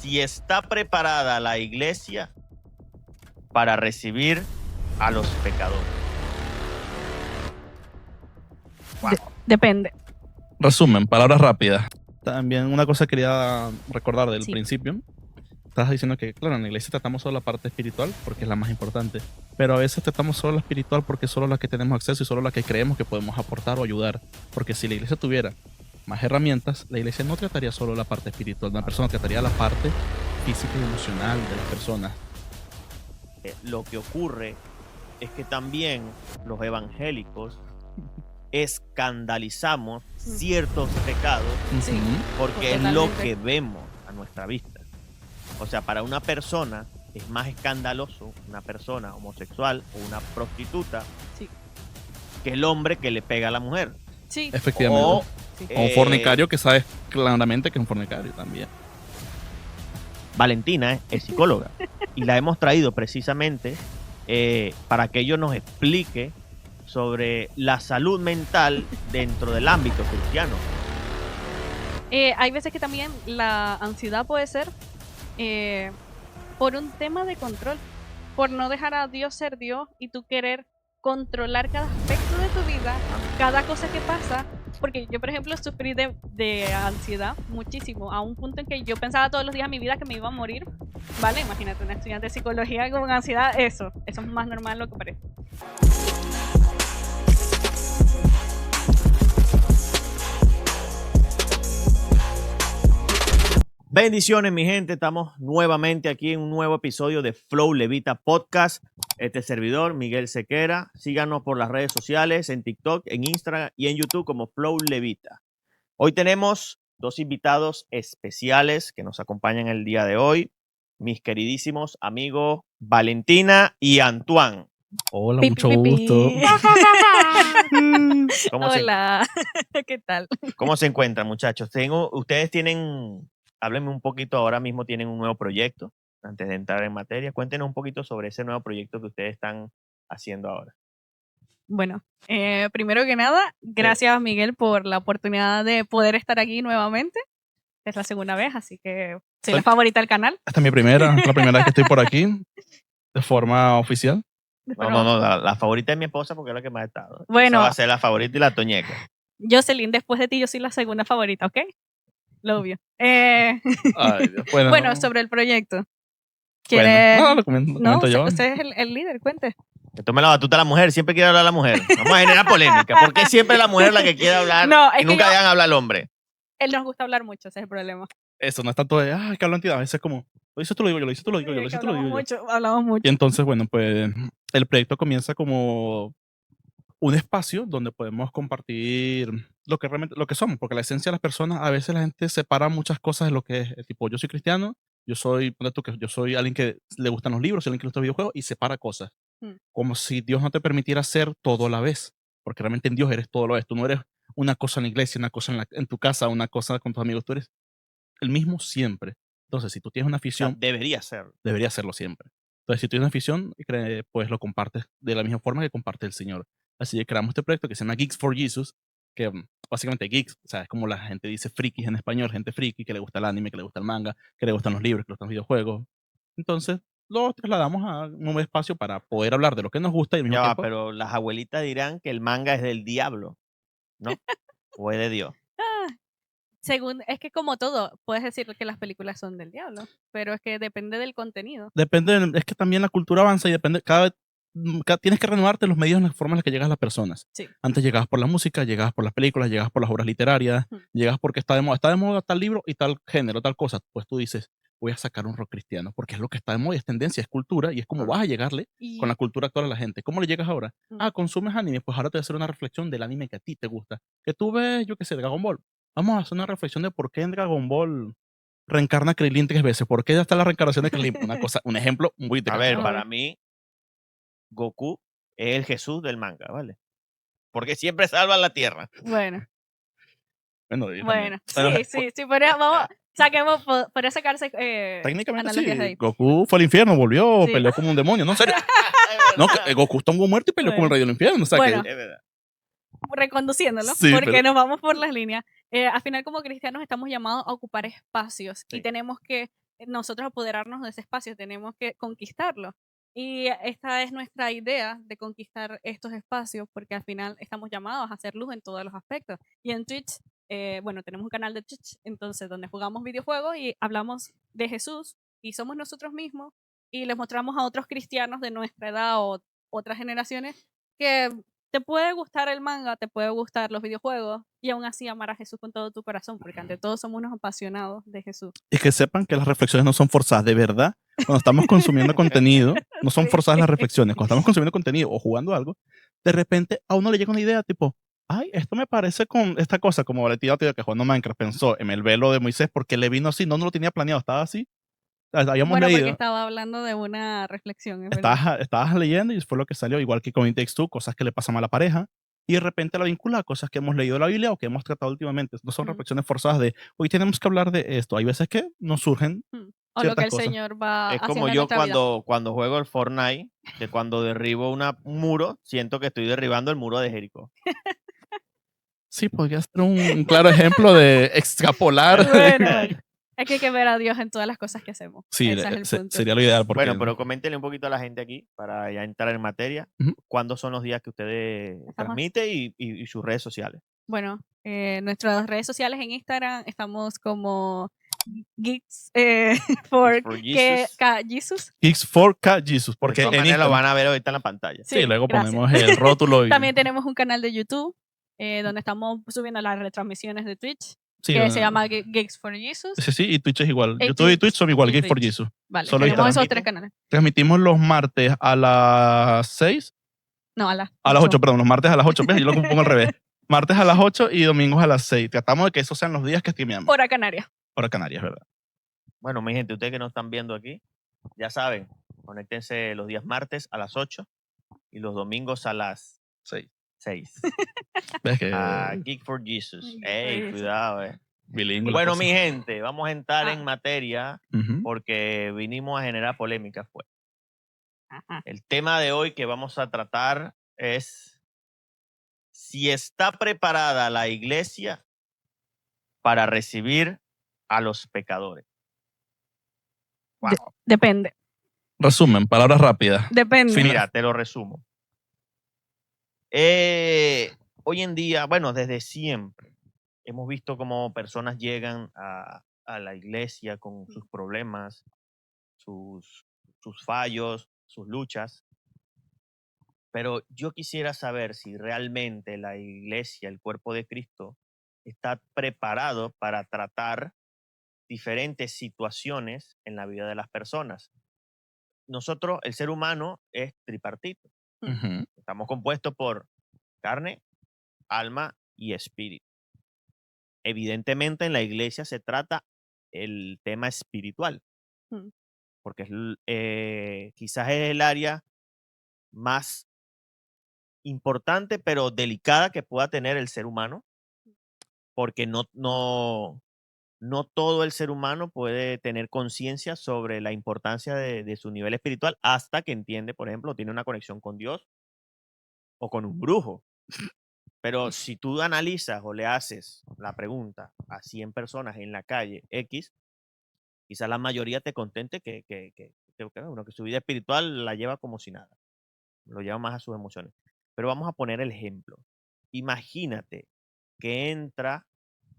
si está preparada la iglesia para recibir a los pecadores. Wow. Depende. Resumen, palabras rápidas. También una cosa que quería recordar del Sí. principio. Estás diciendo que, claro, en la iglesia tratamos solo la parte espiritual porque es la más importante. Pero a veces tratamos solo la espiritual porque es solo la que tenemos acceso y solo la que creemos que podemos aportar o ayudar. Porque si la iglesia tuviera más herramientas, la iglesia no trataría solo la parte espiritual de una persona, trataría la parte física y emocional de las personas. Lo que ocurre es que también los evangélicos escandalizamos ciertos pecados Sí. porque es lo Totalmente. que vemos a nuestra vista. O sea, para una persona es más escandaloso una persona homosexual o una prostituta Sí. que el hombre que le pega a la mujer. Sí. Efectivamente. O, Sí. O un fornicario que sabes claramente que es un fornicario también. Valentina es psicóloga y la hemos traído precisamente para que ella nos explique sobre la salud mental dentro del ámbito cristiano. Hay veces que también la ansiedad puede ser por un tema de control, por no dejar a Dios ser Dios y tú querer controlar cada aspecto de tu vida, cada cosa que pasa. Porque yo, por ejemplo, sufrí de ansiedad muchísimo, a un punto en que yo pensaba todos los días de mi vida que me iba a morir. ¿Vale? Imagínate, una estudiante de psicología con ansiedad, eso es más normal de lo que parece. Bendiciones, mi gente. Estamos nuevamente aquí en un nuevo episodio de Flow Levita Podcast. Este servidor, Miguel Sequera. Síganos por las redes sociales, en TikTok, en Instagram y en YouTube como Flow Levita. Hoy tenemos dos invitados especiales que nos acompañan el día de hoy. Mis queridísimos amigos Valentina y Antoine. Hola, Pi, mucho pi, pi, gusto. pi. ¿Cómo Hola, ¿qué tal? ¿Cómo se encuentran, muchachos? Ustedes tienen, háblenme un poquito, ahora mismo tienen un nuevo proyecto, antes de entrar en materia. Cuéntenos un poquito sobre ese nuevo proyecto que ustedes están haciendo ahora. Bueno, primero que nada, gracias Miguel por la oportunidad de poder estar aquí nuevamente. Es la segunda vez, así que soy la favorita del canal. Esta es la primera vez que estoy por aquí de forma oficial. No, la favorita es mi esposa porque es la que más ha estado. Bueno. Esa va a ser la favorita y la toñeca. Jocelyn, después de ti yo soy la segunda favorita, ¿ok? Lo obvio. Ay, Dios. Bueno, sobre el proyecto. Bueno, lo comento yo. Usted es el líder, cuente. Que tome la batuta a la mujer, siempre quiere hablar la mujer. Vamos a generar polémica. ¿Por qué siempre la mujer es la que quiere hablar No, es y nunca que dejan hablar al hombre? él nos gusta hablar mucho, ese es el problema. Eso, no es tanto de, que hablo entidad. A veces es como, lo dices tú, lo digo yo, lo dices tú, lo digo yo, lo dices tú, lo digo yo. Hablamos mucho. Y entonces, bueno, pues el proyecto comienza como un espacio donde podemos compartir lo que realmente, lo que somos, porque la esencia de las personas, a veces la gente separa muchas cosas de lo que es, tipo, yo soy cristiano, ponte tú que yo soy alguien que le gustan los libros, soy alguien que le gusta los videojuegos y separa cosas. Como si Dios no te permitiera ser todo a la vez, porque realmente en Dios eres todo a la vez. Tú no eres una cosa en la iglesia, una cosa en tu casa, una cosa con tus amigos, tú eres el mismo siempre. Entonces, si tú tienes una O sea, afición, debería ser. debería hacerlo siempre. Entonces, si tú tienes una afición, pues lo compartes de la misma forma que comparte el Señor. Así que creamos este proyecto que se llama Geeks for Jesus, que básicamente geeks, o sea, es como la gente dice frikis en español, gente friki, que le gusta el anime, que le gusta el manga, que le gustan los libros, que le gustan los videojuegos. Entonces, lo trasladamos a un nuevo espacio para poder hablar de lo que nos gusta y al mismo Ya va, tiempo... pero las abuelitas dirán que el manga es del diablo, ¿no? O es de Dios. Según, es que como todo, puedes decir que las películas son del diablo, pero es que depende del contenido. Depende, es que también la cultura avanza y depende, cada vez tienes que renovarte los medios en las formas en las que llegas a las personas. Sí. Antes llegabas por la música, llegabas por las películas, llegabas por las obras literarias, llegabas porque está de moda tal libro y tal género, tal cosa. Pues tú dices, voy a sacar un rock cristiano, porque es lo que está de moda, es tendencia, es cultura, y es como vas a llegarle con la cultura actual a la gente. ¿Cómo le llegas ahora? Consumes anime, pues ahora te voy a hacer una reflexión del anime que a ti te gusta. Que tú ves, yo qué sé, Dragon Ball. Vamos a hacer una reflexión de por qué en Dragon Ball reencarna Krillin 3 veces. ¿Por qué ya está la reencarnación de Krillin? Un ejemplo muy A ver, interesante. para mí, Goku es el Jesús del manga, ¿vale? Porque siempre salva la tierra. Bueno. Bueno, sí, vamos, saquemos, podría sacarse técnicamente analogías de sí. ahí. Goku fue al infierno, volvió, Sí. peleó como un demonio. No, en serio. No, que Goku estuvo muerto y peleó como el rey del infierno. O sea, Bueno. que Es verdad. Reconduciéndolo, Sí, porque pero... nos vamos por las líneas. Al final, como cristianos, estamos llamados a ocupar espacios Sí. y tenemos que nosotros apoderarnos de ese espacio, tenemos que conquistarlo. Y esta es nuestra idea de conquistar estos espacios, porque al final estamos llamados a hacer luz en todos los aspectos. Y en Twitch, bueno, tenemos un canal de Twitch, entonces, donde jugamos videojuegos y hablamos de Jesús, y somos nosotros mismos, y les mostramos a otros cristianos de nuestra edad o otras generaciones que te puede gustar el manga, te puede gustar los videojuegos, y aún así amar a Jesús con todo tu corazón, porque ante todo somos unos apasionados de Jesús. Y que sepan que las reflexiones no son forzadas, de verdad. Cuando estamos consumiendo contenido, no son Sí. forzadas las reflexiones. Cuando estamos consumiendo contenido o jugando algo, de repente a uno le llega una idea tipo, ay, esto me parece con esta cosa, como Valentina tío que jugando Minecraft pensó en el velo de Moisés porque le vino así, no lo tenía planeado, estaba así. Habíamos Bueno, porque leído, estaba hablando de una reflexión, es verdad. estabas leyendo y fue lo que salió, igual que con It Takes Two, cosas que le pasan a la pareja, y de repente la vincula a cosas que hemos leído de la Biblia o que hemos tratado últimamente. No son Mm. reflexiones forzadas de, hoy tenemos que hablar de esto. Hay veces que nos surgen O lo que ciertas el cosas. Señor va Es haciendo como en yo nuestra vida. cuando juego el Fortnite, que cuando derribo un muro, siento que estoy derribando el muro de Jericó. Sí, podría ser un claro ejemplo de extrapolar. Bueno, es que hay que ver a Dios en todas las cosas que hacemos. Sí, Ese es el punto. sería lo ideal. Porque, Bueno, pero coméntenle un poquito a la gente aquí para ya entrar en materia. Ujú. ¿Cuándo son los días que ustedes transmiten y sus redes sociales? Bueno, nuestras redes sociales en Instagram estamos como Geeks for Jesus. Geeks for Jesus, porque de todas en maneras lo Instagram. van a ver ahorita en la pantalla. Sí, luego gracias. ponemos el rótulo. Y, También tenemos un canal de YouTube donde estamos subiendo las retransmisiones de Twitch, sí, que se llama Geeks for Jesus. Sí, y Twitch es igual. Y YouTube y Twitch son igual, y Geeks for Twitch. Jesus. Vale, Solo tenemos Instagram. esos 3 canales. Transmitimos los martes a las 6. No, a las 8, perdón, los martes a las 8. ¿Ves? Yo lo pongo al revés. Martes a las 8 y domingos a las 6. Tratamos de que esos sean los días que streameamos. Hora Canaria. Hora Canarias, ¿verdad? Bueno, mi gente, ustedes que nos están viendo aquí, ya saben, conéctense los días martes a las 8 y los domingos a las 6. ¿Ves que Geek for Jesus. Geek for Ey, Jesus. cuidado, bilingüe? Bueno, mi gente, vamos a entrar en Ah. materia Ujú. porque vinimos a generar polémica, pues. Ajá. El tema de hoy que vamos a tratar es si está preparada la iglesia para recibir a los pecadores. Wow. Depende. Resumen, palabras rápidas. Depende. Mira, te lo resumo. Hoy en día, bueno, desde siempre, hemos visto cómo personas llegan a la iglesia con sus problemas, sus fallos, sus luchas. Pero yo quisiera saber si realmente la iglesia, el cuerpo de Cristo, está preparado para tratar diferentes situaciones en la vida de las personas. Nosotros, el ser humano, es tripartito. Ujú. Estamos compuestos por carne, alma y espíritu. Evidentemente en la iglesia se trata el tema espiritual, Mm. porque quizás es el área más importante pero delicada que pueda tener el ser humano, porque no todo el ser humano puede tener conciencia sobre la importancia de su nivel espiritual hasta que entiende, por ejemplo, tiene una conexión con Dios o con un brujo. Pero si tú analizas o le haces la pregunta a 100 personas en la calle X, quizás la mayoría te contente que su vida espiritual la lleva como si nada. Lo lleva más a sus emociones. Pero vamos a poner el ejemplo. Imagínate que entra...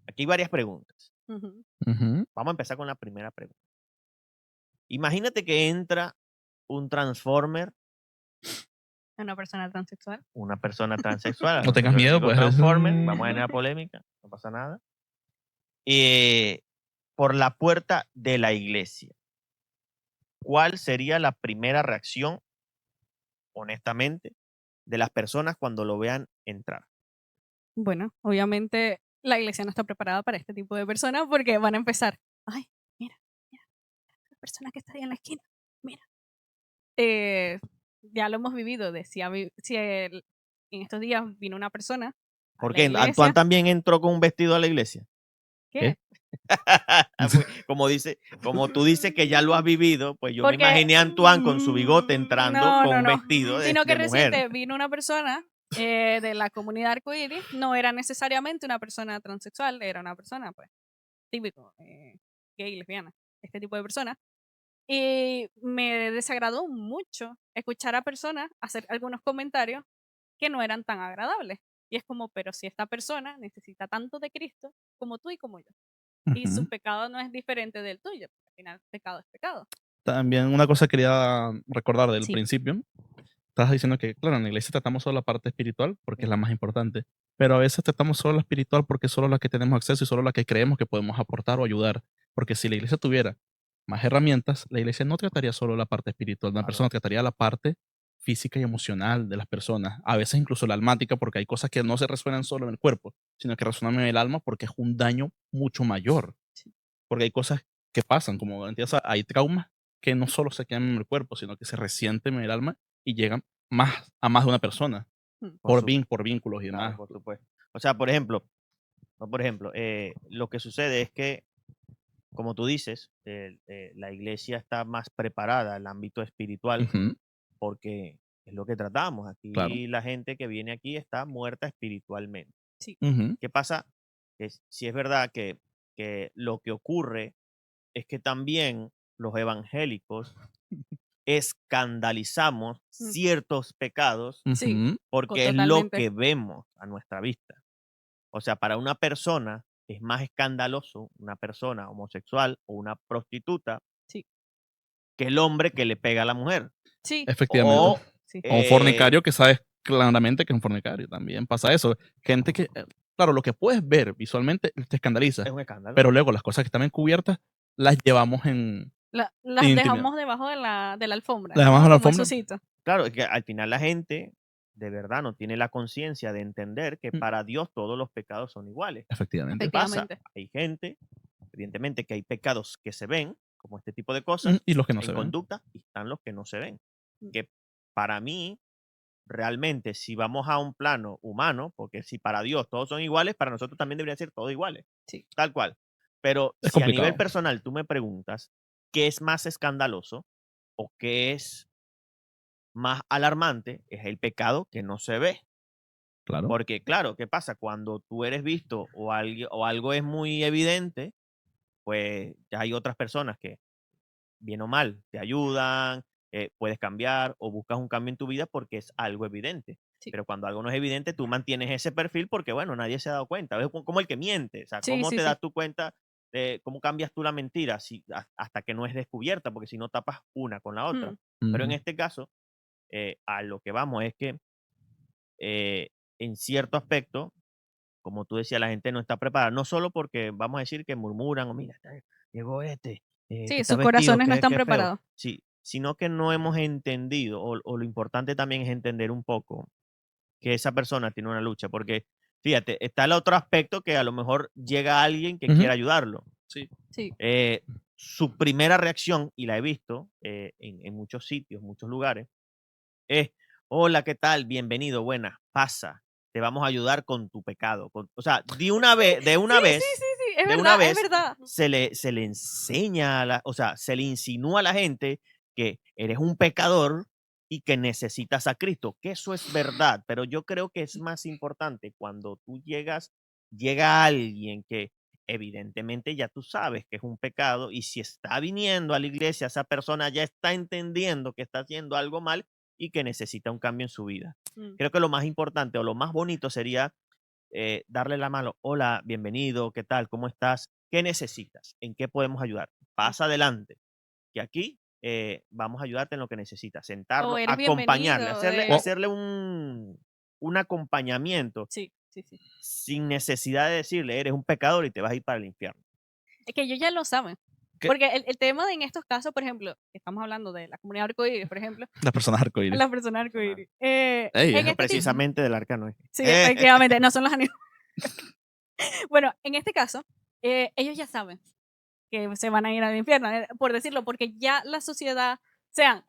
Aquí hay varias preguntas. Ujú. Ujú. Vamos a empezar con la primera pregunta. Imagínate que entra un Transformer, Una persona transexual. una persona transexual. No tengas Yo miedo, digo pues. Transformer, vamos a generar polémica, no pasa nada. Por la puerta de la iglesia. ¿Cuál sería la primera reacción, honestamente, de las personas cuando lo vean entrar? Bueno, obviamente la iglesia no está preparada para este tipo de personas porque van a empezar. Ay, mira, la persona que está ahí en la esquina, mira. Ya lo hemos vivido en estos días vino una persona. a ¿Por la qué? iglesia. ¿Antoine también entró con un vestido a la iglesia? ¿Qué? Como tú dices que ya lo has vivido, pues yo Porque, me imaginé a Antoine con su bigote entrando con un no. vestido de, Sino que de mujer. reciente vino una persona de la comunidad arcoíris, no era necesariamente una persona transexual, era una persona, pues, típico, gay, lesbiana. este tipo de personas. Y me desagradó mucho escuchar a personas hacer algunos comentarios que no eran tan agradables. Y es como, pero si esta persona necesita tanto de Cristo como tú y como yo. Y su Ujú. pecado no es diferente del tuyo. Al final, pecado es pecado. También una cosa que quería recordar del Sí. principio. Estás diciendo que, claro, en la iglesia tratamos solo la parte espiritual porque es la Ujú. más importante, pero a veces tratamos solo la espiritual porque es solo la que tenemos acceso y solo la que creemos que podemos aportar o ayudar. Porque si la iglesia tuviera más herramientas, la iglesia no trataría solo la parte espiritual de una Claro. persona, trataría la parte física y emocional de las personas, a veces incluso la almática, porque hay cosas que no se resuenan solo en el cuerpo, sino que resuenan en el alma porque es un daño mucho mayor. Sí. Porque hay cosas que pasan, como entiendes, hay traumas que no solo se quedan en el cuerpo, sino que se resienten en el alma y llegan a más de una persona, Mm. por vínculos y Claro, demás. por supuesto. O sea, por ejemplo, lo que sucede es que, como tú dices, la iglesia está más preparada en el ámbito espiritual Ujú, porque es lo que tratamos. claro. Aquí la gente que viene aquí está muerta espiritualmente. Sí. Ujú, ¿Qué pasa? Que si es verdad que lo que ocurre es que también los evangélicos escandalizamos Mm. ciertos pecados Sí, ujú, porque es lo totalmente. que vemos a nuestra vista. O sea, para una persona es más escandaloso una persona homosexual o una prostituta Sí. que el hombre que le pega a la mujer. Sí. efectivamente. O, Sí. O un eh, fornicario que sabes claramente que es un fornicario, también pasa eso. Gente que, claro, lo que puedes ver visualmente te escandaliza, es un escándalo. pero luego las cosas que están encubiertas las llevamos en Las intimidad. dejamos debajo de la alfombra, Las llevamos ¿no? a la Como el alfombra. sucito. Claro, es que al final la gente de verdad no tiene la conciencia de entender que Mm, para Dios todos los pecados son iguales. ¿Qué efectivamente. pasa? Efectivamente. Hay gente, evidentemente que hay pecados que se ven, como este tipo de cosas, Y los que no en se ven. conducta, y están los que no se ven. Mm. Que para mí, realmente, si vamos a un plano humano, porque si para Dios todos son iguales, para nosotros también deberían ser todos iguales, Sí. tal cual. Pero Es si a nivel complicado, personal tú me preguntas qué es más escandaloso o qué es más alarmante, es el pecado que no se ve. claro. Porque claro, ¿qué pasa? Cuando tú eres visto o algo es muy evidente, pues ya hay otras personas que, bien o mal, te ayudan, puedes cambiar o buscas un cambio en tu vida porque es algo evidente. Sí. Pero cuando algo no es evidente, tú mantienes ese perfil porque, bueno, nadie se ha dado cuenta. Es como el que miente. O sea, Sí, ¿cómo sí, te sí. das tu cuenta de cómo cambias tú la mentira hasta que no es descubierta? Porque si no tapas una con la otra. Mm. Pero en Ujú, este caso, a lo que vamos es que en cierto aspecto, como tú decías, la gente no está preparada, no solo porque vamos a decir que murmuran o mira, llegó que Sí, está sus vestido, corazones no están que feo. preparados. Sí, sino que no hemos entendido, o lo importante también es entender un poco que esa persona tiene una lucha, porque fíjate, está el otro aspecto que a lo mejor llega alguien que ujú. quiera ayudarlo. Sí. Sí. Su primera reacción, y la he visto en muchos sitios, muchos lugares, es, hola, ¿qué tal? Bienvenido, buenas, pasa, te vamos a ayudar con tu pecado. O sea, Sí, sí, sí, sí, es de una verdad, es vez verdad. se le enseña, o sea, se le insinúa a la gente que eres un pecador y que necesitas a Cristo, que eso es verdad, pero yo creo que es más importante cuando llega alguien que evidentemente ya tú sabes que es un pecado y si está viniendo a la iglesia, esa persona ya está entendiendo que está haciendo algo mal y que necesita un cambio en su vida. Mm. Creo que lo más importante o lo más bonito sería darle la mano. Hola, bienvenido, ¿qué tal? ¿Cómo estás? ¿Qué necesitas? ¿En qué podemos ayudar? Sí. Pasa adelante, que aquí vamos a ayudarte en lo que necesitas. O Sentarlo, eres acompañarle, bienvenido. hacerle un acompañamiento Sí, sí, sí. sin necesidad de decirle, eres un pecador y te vas a ir para el infierno. Es que ellos ya lo saben. ¿Qué? Porque el tema de en estos casos, por ejemplo, estamos hablando de la comunidad arcoíris, por ejemplo, Las personas arcoíris. las personas arcoíris. Ey, En No este tipo, precisamente del arcano. sí, efectivamente, no son los animales. Bueno, en este caso, ellos ya saben que se van a ir al infierno, por decirlo, porque ya la sociedad, sean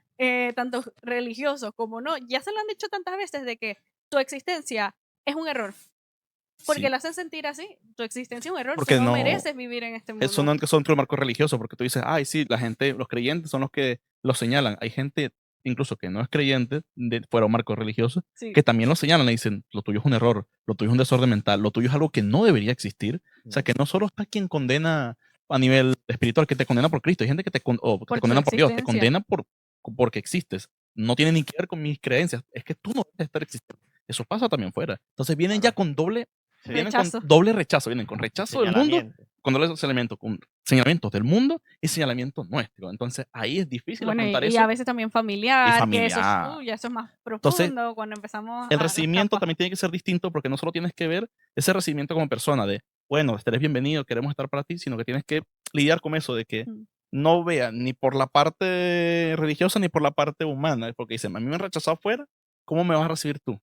tanto religiosos como no, ya se lo han dicho tantas veces de que tu existencia es un error. Porque sí, lo hacen sentir así, tu existencia es un error, porque tú no no, mereces vivir en este eso mundo. no son entre el marco religioso, porque tú dices, ay, sí, la gente, los creyentes son los que lo señalan. Hay gente, incluso que no es creyente, fuera un marco religioso, Sí, que también lo señalan y dicen, lo tuyo es un error, lo tuyo es un desorden mental, lo tuyo es algo que no debería existir. O sea, que no solo está quien condena a nivel espiritual que te condena por Cristo. Hay gente que te Por tu condena por Dios, te existencia. condena porque existes. No tiene ni que ver con mis creencias. Es que tú no debes estar existiendo. Eso pasa también fuera. Entonces vienen ya con doble, vienen Rechazo. con doble rechazo. Vienen con rechazo del mundo, Señalamiento. con doble señalamiento, con señalamientos del mundo y señalamientos nuestros. Entonces ahí es difícil Bueno, afrontar y eso. a veces también familiar, que eso familiar. ya eso es más Entonces, profundo cuando empezamos El a recibimiento capaz. también tiene que ser distinto porque no solo tienes que ver ese recibimiento como persona de, bueno, eres bienvenido, queremos estar para ti, sino que tienes que lidiar con eso de que Mm. no vean ni por la parte religiosa ni por la parte humana, porque dicen, a mí me han rechazado afuera, ¿cómo me vas a recibir tú?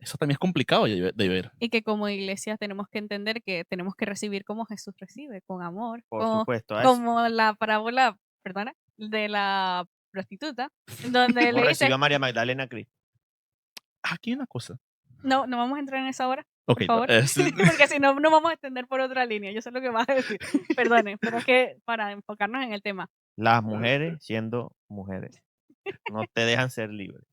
Eso también es complicado de ver. Y que como iglesia tenemos que entender que tenemos que recibir como Jesús recibe, con amor, Por supuesto. a eso. como la parábola, perdona, de la prostituta, donde ¿Cómo le recibió dice, a María Magdalena a Cristo? Aquí hay una cosa. no vamos a entrar en esa hora, Ok, por favor, porque si no, no vamos a extender por otra línea, yo sé lo que vas a decir, perdone, pero es que para enfocarnos en el tema. Las mujeres siendo mujeres. No te dejan ser libre.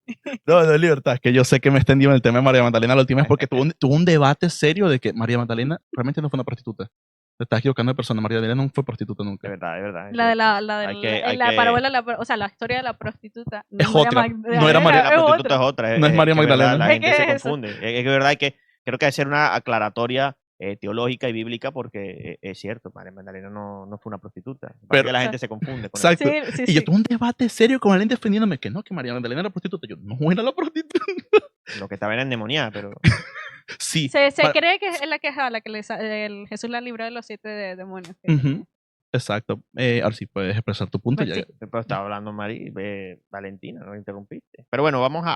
No, no es libertad, es que yo sé que me extendí en el tema de María Magdalena la última vez porque tuvo un debate serio de que María Magdalena realmente no fue una prostituta. Te estás equivocando de persona. María Magdalena no fue prostituta De nunca. verdad, de verdad. La de la, Hay que- parábola, o sea, la historia de la prostituta. Es otra, no era María- La es prostituta otra. es otra. No es María que verdad, Magdalena. La Es gente que se es eso. confunde. Es que verdad que creo que hay que hacer una aclaratoria teológica y bíblica porque es cierto, María Magdalena no fue una prostituta. Pero- Pero la gente se confunde con Exacto. Sí, Y yo sí. tuve un debate serio con alguien defendiéndome que María Magdalena era prostituta. Yo, no era la prostituta. eso. Lo que estaba era endemoniada, pero Sí. Se para- cree que es la que, la que Jesús la libró de los 7 demonios. Ujú. Exacto. Ahora sí puedes expresar tu punto. Pues ya. sí. pero estaba hablando Valentina, no la interrumpiste. Pero bueno, vamos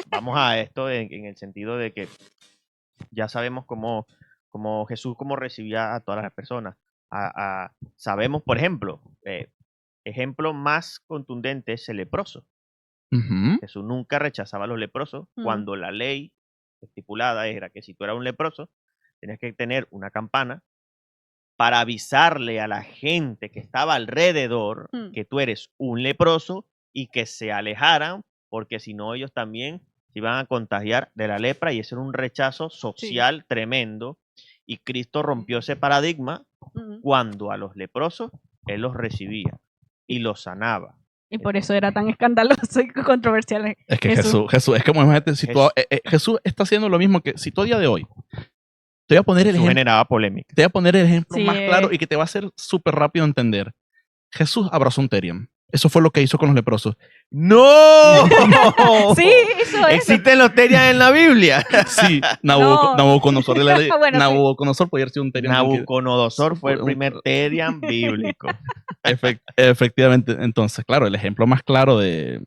vamos a esto en el sentido de que ya sabemos cómo Jesús cómo recibía a todas las personas. Sabemos, por ejemplo, ejemplo más contundente es el leproso. Ujú. Jesús nunca rechazaba a los leprosos cuando la ley estipulada era que si tú eras un leproso, tenías que tener una campana para avisarle a la gente que estaba alrededor que tú eres un leproso y que se alejaran, porque si no ellos también se iban a contagiar de la lepra y ese era un rechazo social tremendo. Y Cristo rompió ese paradigma cuando a los leprosos Él los recibía y los sanaba. Y por eso era tan escandaloso y controversial. Es que Jesús, es como imagínate, si Jesús está haciendo lo mismo que si tú a día de hoy. Te voy a poner el Jesús ejemplo. generaba polémica. Te voy a poner el ejemplo Sí, más claro y que te va a hacer súper rápido entender. Jesús abrazó un Terian. Eso fue lo que hizo con los leprosos. ¡No! Sí, hizo eso. ¿Existen los terian en la Biblia? Sí, No. Nabucodonosor, Bueno, sí. Nabucodonosor podía haber sido un Terian. Nabucodonosor fue el primer terian bíblico. Efectivamente. Entonces, claro, el ejemplo más claro de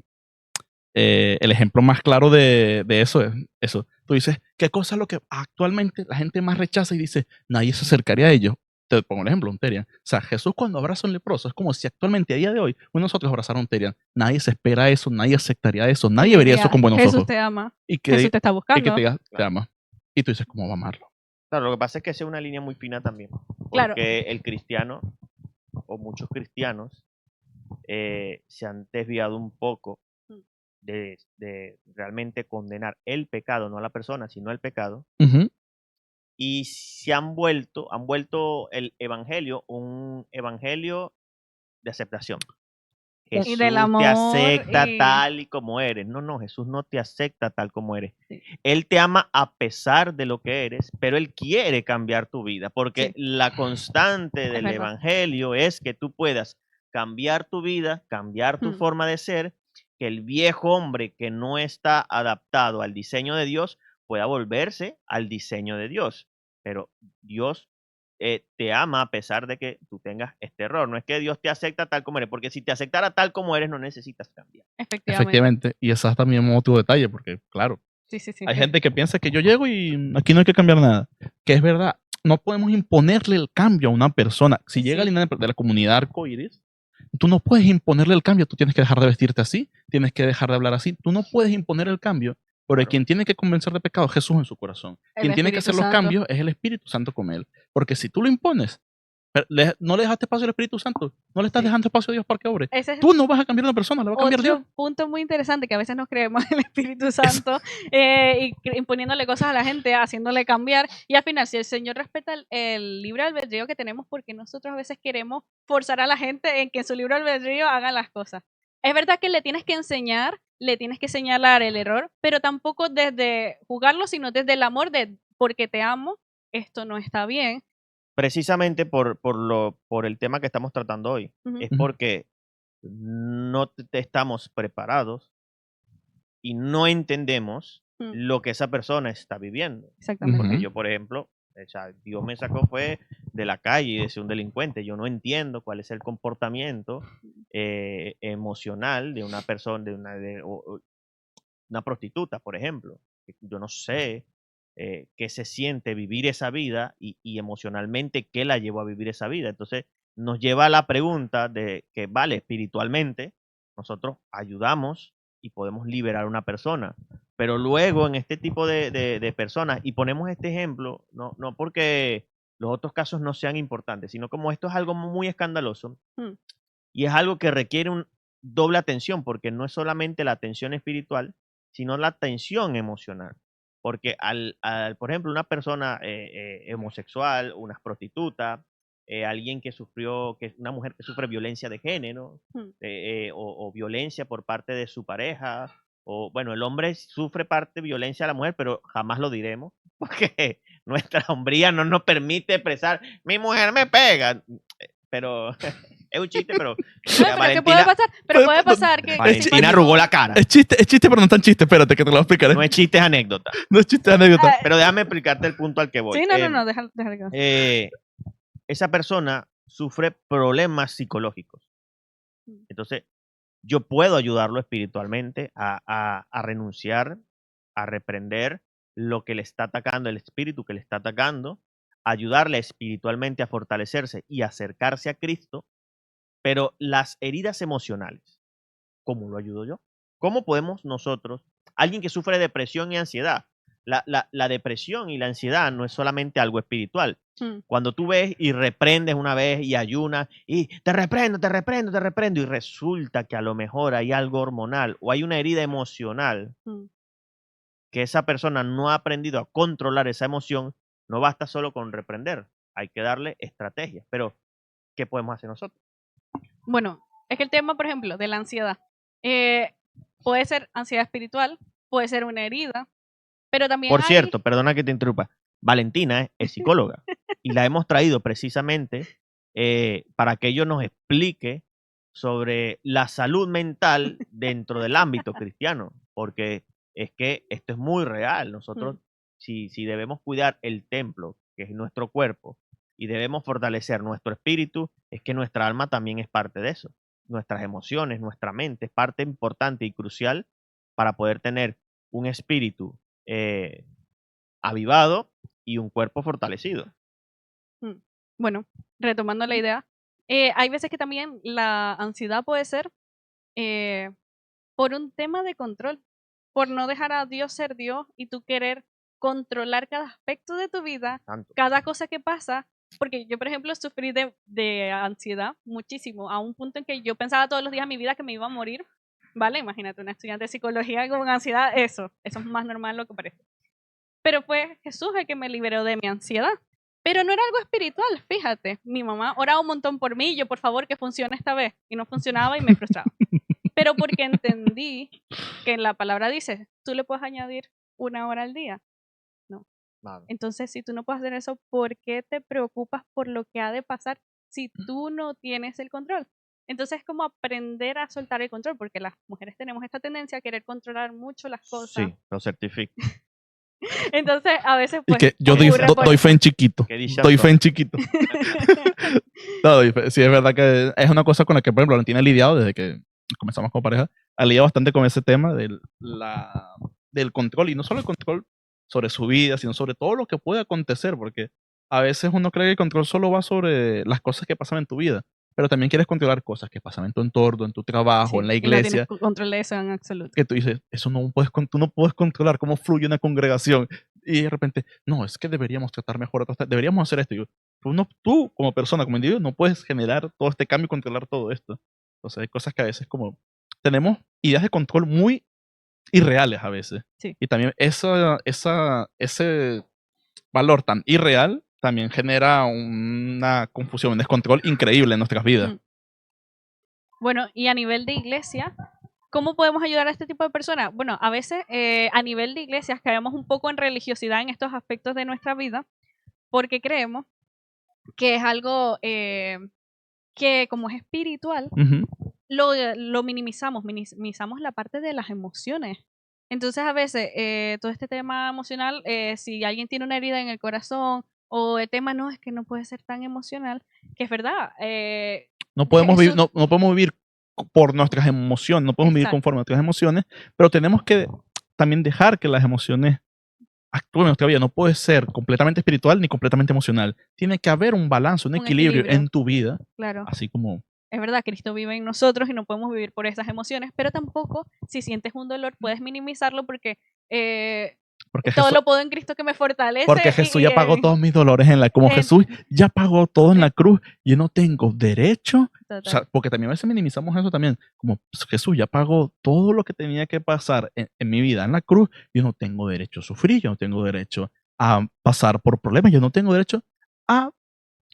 eso es eso. Tú dices, ¿qué cosa es lo que actualmente la gente más rechaza y dice, nadie se acercaría a ellos? Te pongo el ejemplo, un Terian. O sea, Jesús cuando abraza a un leproso es como si actualmente a día de hoy nosotros abrazara a un Terian. Nadie se espera eso, nadie aceptaría eso, nadie vería eso con buenos Jesús ojos. te ama. Y que, Jesús te está y que buscando. te diga, te ama. Y tú dices, ¿cómo va a amarlo? Claro, lo que pasa es que esa es una línea muy fina también. Claro. Porque el cristiano, o muchos cristianos, se han desviado un poco de realmente condenar el pecado, no a la persona, sino el pecado. Ujú. Y se han vuelto el evangelio un evangelio de aceptación. Jesús del amor te acepta y- tal y como eres. No, Jesús no te acepta tal como eres. Sí. Él te ama a pesar de lo que eres, pero Él quiere cambiar tu vida, porque Sí. la constante del verdad. evangelio es que tú puedas cambiar tu vida, cambiar tu forma de ser, que el viejo hombre que no está adaptado al diseño de Dios pueda volverse al diseño de Dios. Pero Dios te ama a pesar de que tú tengas este error. No es que Dios te acepta tal como eres, porque si te aceptara tal como eres, no necesitas cambiar. Efectivamente. Y ese es también otro detalle, porque claro, Sí. hay gente que piensa que yo llego y aquí no hay que cambiar nada. Que es verdad, no podemos imponerle el cambio a una persona. Si llega a la línea de la comunidad arcoíris, tú no puedes imponerle el cambio. Tú tienes que dejar de vestirte así, tienes que dejar de hablar así. Tú no puedes imponer el cambio, porque Claro. quien tiene que convencer de pecado es Jesús en su corazón. El Quien tiene que hacer Espíritu los Santo. cambios es el Espíritu Santo con él. Porque si tú lo impones, Pero no le dejaste espacio al Espíritu Santo. No le estás Sí. dejando espacio a Dios para que obre. Ese es Tú no vas a cambiar a una persona, la va a cambiar Dios. otro punto muy interesante, que a veces nos creemos en el Espíritu Santo imponiéndole cosas a la gente, haciéndole cambiar. Y al final, si el Señor respeta el libre albedrío que tenemos, porque nosotros a veces queremos forzar a la gente en que en su libre albedrío hagan las cosas. Es verdad que le tienes que enseñar, le tienes que señalar el error, pero tampoco desde juzgarlo, sino desde el amor de porque te amo, esto no está bien. Precisamente por el tema que estamos tratando hoy. Ujú. Es Ujú. porque no estamos preparados y no entendemos Mm. lo que esa persona está viviendo. Exactamente. Porque Ujú. yo, por ejemplo, o sea, Dios me sacó fue de la calle, de ser un delincuente. Yo no entiendo cuál es el comportamiento emocional de una persona, o una prostituta, por ejemplo. Yo no sé qué se siente vivir esa vida y emocionalmente qué la llevó a vivir esa vida. Entonces, nos lleva a la pregunta de que, vale, espiritualmente, nosotros ayudamos y podemos liberar a una persona. Pero luego, en este tipo de personas, y ponemos este ejemplo, no porque los otros casos no sean importantes, sino como esto es algo muy escandaloso Mm. y es algo que requiere un doble atención, porque no es solamente la atención espiritual, sino la atención emocional. Porque por ejemplo, una persona homosexual, una prostituta, alguien que una mujer que sufre violencia de género, Mm. o violencia por parte de su pareja, o bueno, el hombre sufre parte de violencia a la mujer, pero jamás lo diremos, porque nuestra hombría no nos permite expresar, mi mujer me pega, pero es un chiste, pero No, pero ¿qué puede pasar? Pero puede pasar que Valentina si arrugó pasó- la cara. Es chiste, pero no tan chiste. Espérate, que te lo voy a explicar. No es chiste, es anécdota. No es chiste, es anécdota. Ah, Pero déjame explicarte el punto al que voy. Sí, no, déjalo que- Esa persona sufre problemas psicológicos. Entonces, yo puedo ayudarlo espiritualmente a renunciar, a reprender lo que le está atacando, el espíritu que le está atacando, ayudarle espiritualmente a fortalecerse y acercarse a Cristo, pero las heridas emocionales, ¿cómo lo ayudo yo? ¿Cómo podemos nosotros, alguien que sufre depresión y ansiedad, la depresión y la ansiedad no es solamente algo espiritual? Mm. Cuando tú ves y reprendes una vez y ayunas y te reprendo y resulta que a lo mejor hay algo hormonal o hay una herida emocional Mm. que esa persona no ha aprendido a controlar esa emoción, no basta solo con reprender, hay que darle estrategias. Pero, ¿qué podemos hacer nosotros? Bueno, es que el tema, por ejemplo, de la ansiedad, puede ser ansiedad espiritual, puede ser una herida, pero también Por hay... cierto, perdona que te interrumpa, Valentina es psicóloga y la hemos traído precisamente para que ella nos explique sobre la salud mental dentro del ámbito cristiano, porque es que esto es muy real. Nosotros, si debemos cuidar el templo, que es nuestro cuerpo, y debemos fortalecer nuestro espíritu, es que nuestra alma también es parte de eso. Nuestras emociones, nuestra mente es parte importante y crucial para poder tener un espíritu avivado y un cuerpo fortalecido. Bueno, retomando la idea, hay veces que también la ansiedad puede ser por un tema de control, por no dejar a Dios ser Dios y tú querer controlar cada aspecto de tu vida, Tanto. cada cosa que pasa, porque yo, por ejemplo, sufrí de ansiedad muchísimo, a un punto en que yo pensaba todos los días de mi vida que me iba a morir, ¿vale? Imagínate, una estudiante de psicología con ansiedad, eso es más normal de lo que parece. Pero fue Jesús el que me liberó de mi ansiedad. Pero no era algo espiritual, fíjate. Mi mamá oraba un montón por mí, yo por favor que funcione esta vez. Y no funcionaba y me frustraba. Pero porque entendí que en la palabra dice, tú le puedes añadir 1 hora al día. Nada. Entonces, si tú no puedes hacer eso, ¿por qué te preocupas por lo que ha de pasar si tú no tienes el control? Entonces es como aprender a soltar el control, porque las mujeres tenemos esta tendencia a querer controlar mucho las cosas. Sí, lo certifico. Entonces, a veces Y pues que yo ocurre por doy eso. fe en chiquito. Qué dicha Doy soy. fe en chiquito. No, doy fe. Sí, es verdad que es una cosa con la que, por ejemplo, Valentina ha lidiado desde que comenzamos como pareja. Ha lidiado bastante con ese tema del control. Y no solo el control sobre su vida, sino sobre todo lo que puede acontecer. Porque a veces uno cree que el control solo va sobre las cosas que pasan en tu vida. Pero también quieres controlar cosas que pasan en tu entorno, en tu trabajo, Sí, en la y no tienes iglesia. control de eso en absoluto. Que tú dices, eso no puedes, tú no puedes controlar cómo fluye una congregación. Y de repente, no, es que deberíamos tratar mejor, deberíamos hacer esto. Y yo, tú como persona, como individuo, no puedes generar todo este cambio y controlar todo esto. Entonces hay cosas que a veces como tenemos ideas de control muy irreales a veces. Sí. Y también ese valor tan irreal también genera una confusión, un descontrol increíble en nuestras vidas. Mm. Bueno, y a nivel de iglesia, ¿cómo podemos ayudar a este tipo de personas? Bueno, a veces a nivel de iglesias caemos un poco en religiosidad en estos aspectos de nuestra vida porque creemos que es algo que como es espiritual, Ujú. lo minimizamos la parte de las emociones. Entonces a veces todo este tema emocional, si alguien tiene una herida en el corazón o el tema no, es que no puede ser tan emocional, que es verdad. No podemos vivir, Jesús, no podemos vivir por nuestras emociones, no podemos vivir exacto, conforme a nuestras emociones, pero tenemos que también dejar que las emociones actúen en nuestra vida. No puede ser completamente espiritual ni completamente emocional. Tiene que haber un balance, un un equilibrio equilibrio, en tu vida, claro. así como Es verdad, Cristo vive en nosotros y no podemos vivir por esas emociones, pero tampoco si sientes un dolor puedes minimizarlo porque porque todo Jesús, lo puedo en Cristo que me fortalece porque Jesús y ya pagó todos mis dolores como en- Jesús ya pagó todo en la eh, cruz, yo no tengo derecho. O sea, total. porque también a veces minimizamos eso también, como pues, Jesús ya pagó todo lo que tenía que pasar en mi vida en la cruz, yo no tengo derecho a sufrir, yo no tengo derecho a pasar por problemas, yo no tengo derecho a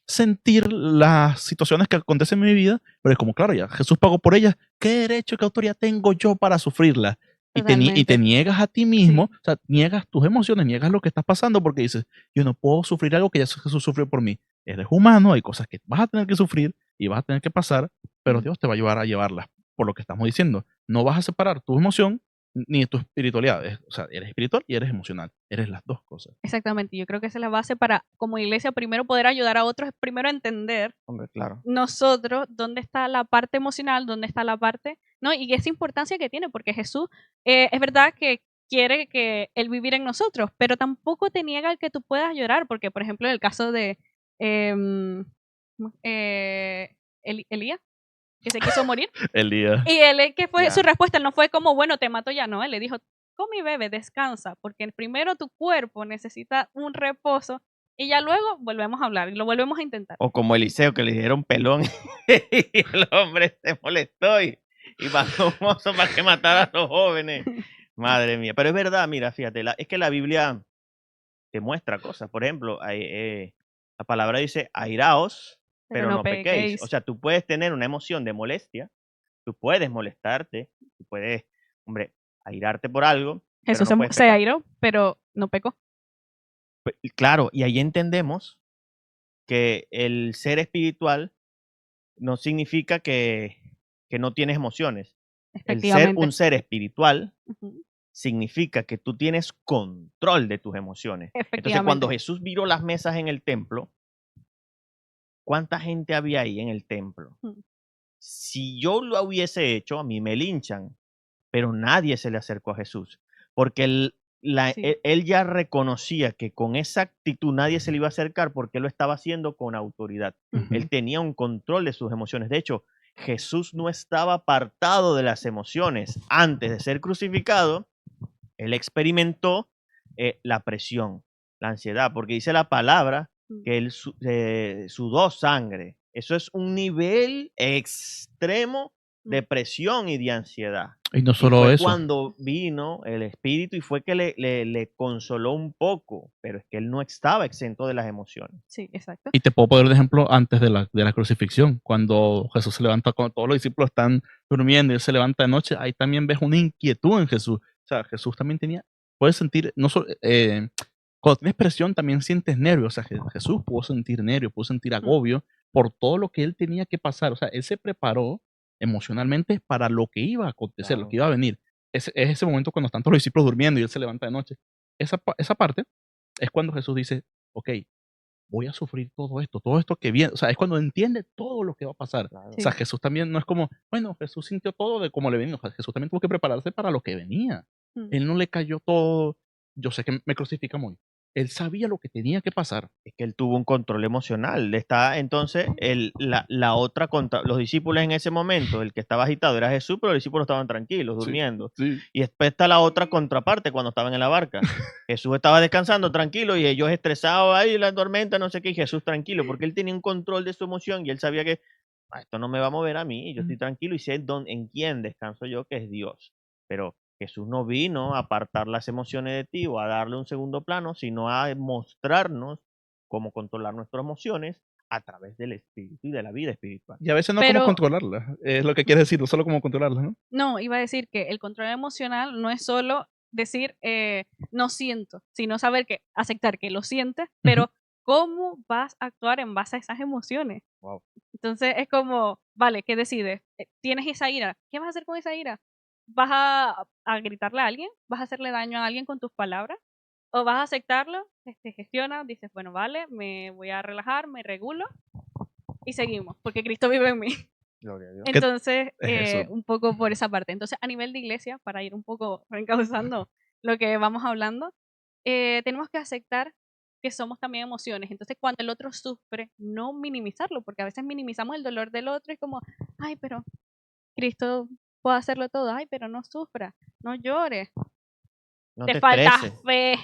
sentir las situaciones que acontecen en mi vida, pero es como, claro, ya Jesús pagó por ellas, ¿qué derecho, qué autoridad tengo yo para sufrirlas? Y te Totalmente. niegas a ti Sí, mismo, o sea, niegas tus emociones, niegas lo que estás pasando porque dices, yo no puedo sufrir algo que ya Jesús sufrió por mí. Eres humano, hay cosas que vas a tener que sufrir y vas a tener que pasar, pero mm, Dios te va a ayudar a llevarlas, por lo que estamos diciendo. No vas a separar tu emoción ni tu espiritualidad. O sea, eres espiritual y eres emocional. Eres las dos cosas. exactamente. Yo creo que esa es la base para, como iglesia, primero poder ayudar a otros, es primero entender Hombre, claro. nosotros dónde está la parte emocional, dónde está la parte, ¿no? Y esa importancia que tiene, porque Jesús es verdad que quiere que él vivir en nosotros, pero tampoco te niega el que tú puedas llorar, porque por ejemplo en el caso de em, Elías, que se quiso morir, Elías. y él, ¿qué fue Ya. su respuesta? Él no fue como, bueno, te mato ya, no, él le dijo, come y bebe, descansa, porque primero tu cuerpo necesita un reposo y ya luego volvemos a hablar y lo volvemos a intentar. O como Eliseo, que le dieron pelón y el hombre se molestó y mandó un mozo para que matara a los jóvenes. Madre mía. Pero es verdad, mira, fíjate, es que la Biblia te muestra cosas. Por ejemplo, la palabra dice, airaos, pero no pequéis. O sea, tú puedes tener una emoción de molestia, tú puedes molestarte, tú puedes, hombre, airarte por algo, pero Jesús no puedes se pecar. airó, pero no pecó. Claro, y ahí entendemos que el ser espiritual no significa que no tienes emociones. El ser Efectivamente. un ser espiritual Ujú. significa que tú tienes control de tus emociones. Entonces, cuando Efectivamente. Jesús viró las mesas en el templo, ¿cuánta gente había ahí en el templo? Mm. Si yo lo hubiese hecho, a mí me linchan, pero nadie se le acercó a Jesús, porque Sí. él ya reconocía que con esa actitud nadie se le iba a acercar porque él lo estaba haciendo con autoridad. Ujú. Él tenía un control de sus emociones. De hecho, Jesús no estaba apartado de las emociones. Antes de ser crucificado, él experimentó la presión, la ansiedad, porque dice la palabra Mm. que él sudó sangre. Eso es un nivel extremo de presión y de ansiedad. Y no Y solo fue eso. cuando vino el Espíritu y fue que le consoló un poco, pero es que él no estaba exento de las emociones. Sí, exacto. Y te puedo poner de ejemplo antes de la crucifixión, cuando Jesús se levanta, cuando todos los discípulos están durmiendo y él se levanta de noche, ahí también ves una inquietud en Jesús. O sea, Jesús también puedes sentir, no solo, cuando tienes presión también sientes nervios. O sea, Jesús pudo sentir nervios, pudo sentir agobio por todo lo que él tenía que pasar. O sea, él se preparó emocionalmente para lo que iba a acontecer, lo Claro. que iba a venir. Es ese momento cuando están todos los discípulos durmiendo y él se levanta de noche. Esa parte es cuando Jesús dice, ok, voy a sufrir todo esto que viene. O sea, es cuando entiende todo lo que va a pasar. Claro. O sea, Jesús también no es como, bueno, Jesús sintió todo de cómo le venía. O sea, Jesús también tuvo que prepararse para lo que venía. Mm. Él no le cayó todo. Yo sé que me crucifican hoy. Él sabía lo que tenía que pasar. Es que él tuvo un control emocional. Está entonces la otra contra los discípulos en ese momento, el que estaba agitado era Jesús, pero los discípulos estaban tranquilos, Sí, durmiendo. sí. Y después está la otra contraparte cuando estaban en la barca. Jesús estaba descansando tranquilo y ellos estresados, ahí la tormenta, no sé qué, y Jesús tranquilo, porque él tenía un control de su emoción y él sabía que esto no me va a mover a mí, yo estoy tranquilo y sé en quién descanso yo, que es Dios. Pero Jesús no vino a apartar las emociones de ti o a darle un segundo plano, sino a mostrarnos cómo controlar nuestras emociones a través del espíritu y de la vida espiritual. Y a veces no cómo Pero controlarlas, es lo que quieres decir, no solo cómo controlarlas, ¿no? no, iba a decir que el control emocional no es solo decir no siento, sino saber que aceptar que lo sientes, pero cómo vas a actuar en base a esas emociones. Wow. Entonces es como, vale, ¿qué decides? Tienes esa ira, ¿qué vas a hacer con esa ira? ¿Vas a gritarle a alguien? ¿Vas a hacerle daño a alguien con tus palabras? ¿O vas a aceptarlo? Te gestionas, dices, bueno, vale, me voy a relajar, me regulo y seguimos, porque Cristo vive en mí. Gloria a Dios. Entonces, es eso? un poco por esa parte. Entonces, a nivel de iglesia, para ir un poco reencauzando lo que vamos hablando, tenemos que aceptar que somos también emociones. Entonces, cuando el otro sufre, no minimizarlo, porque a veces minimizamos el dolor del otro y como, ay, pero Cristo puede hacerlo todo, ay, pero no sufra, no llores, No te te falta estreses. fe,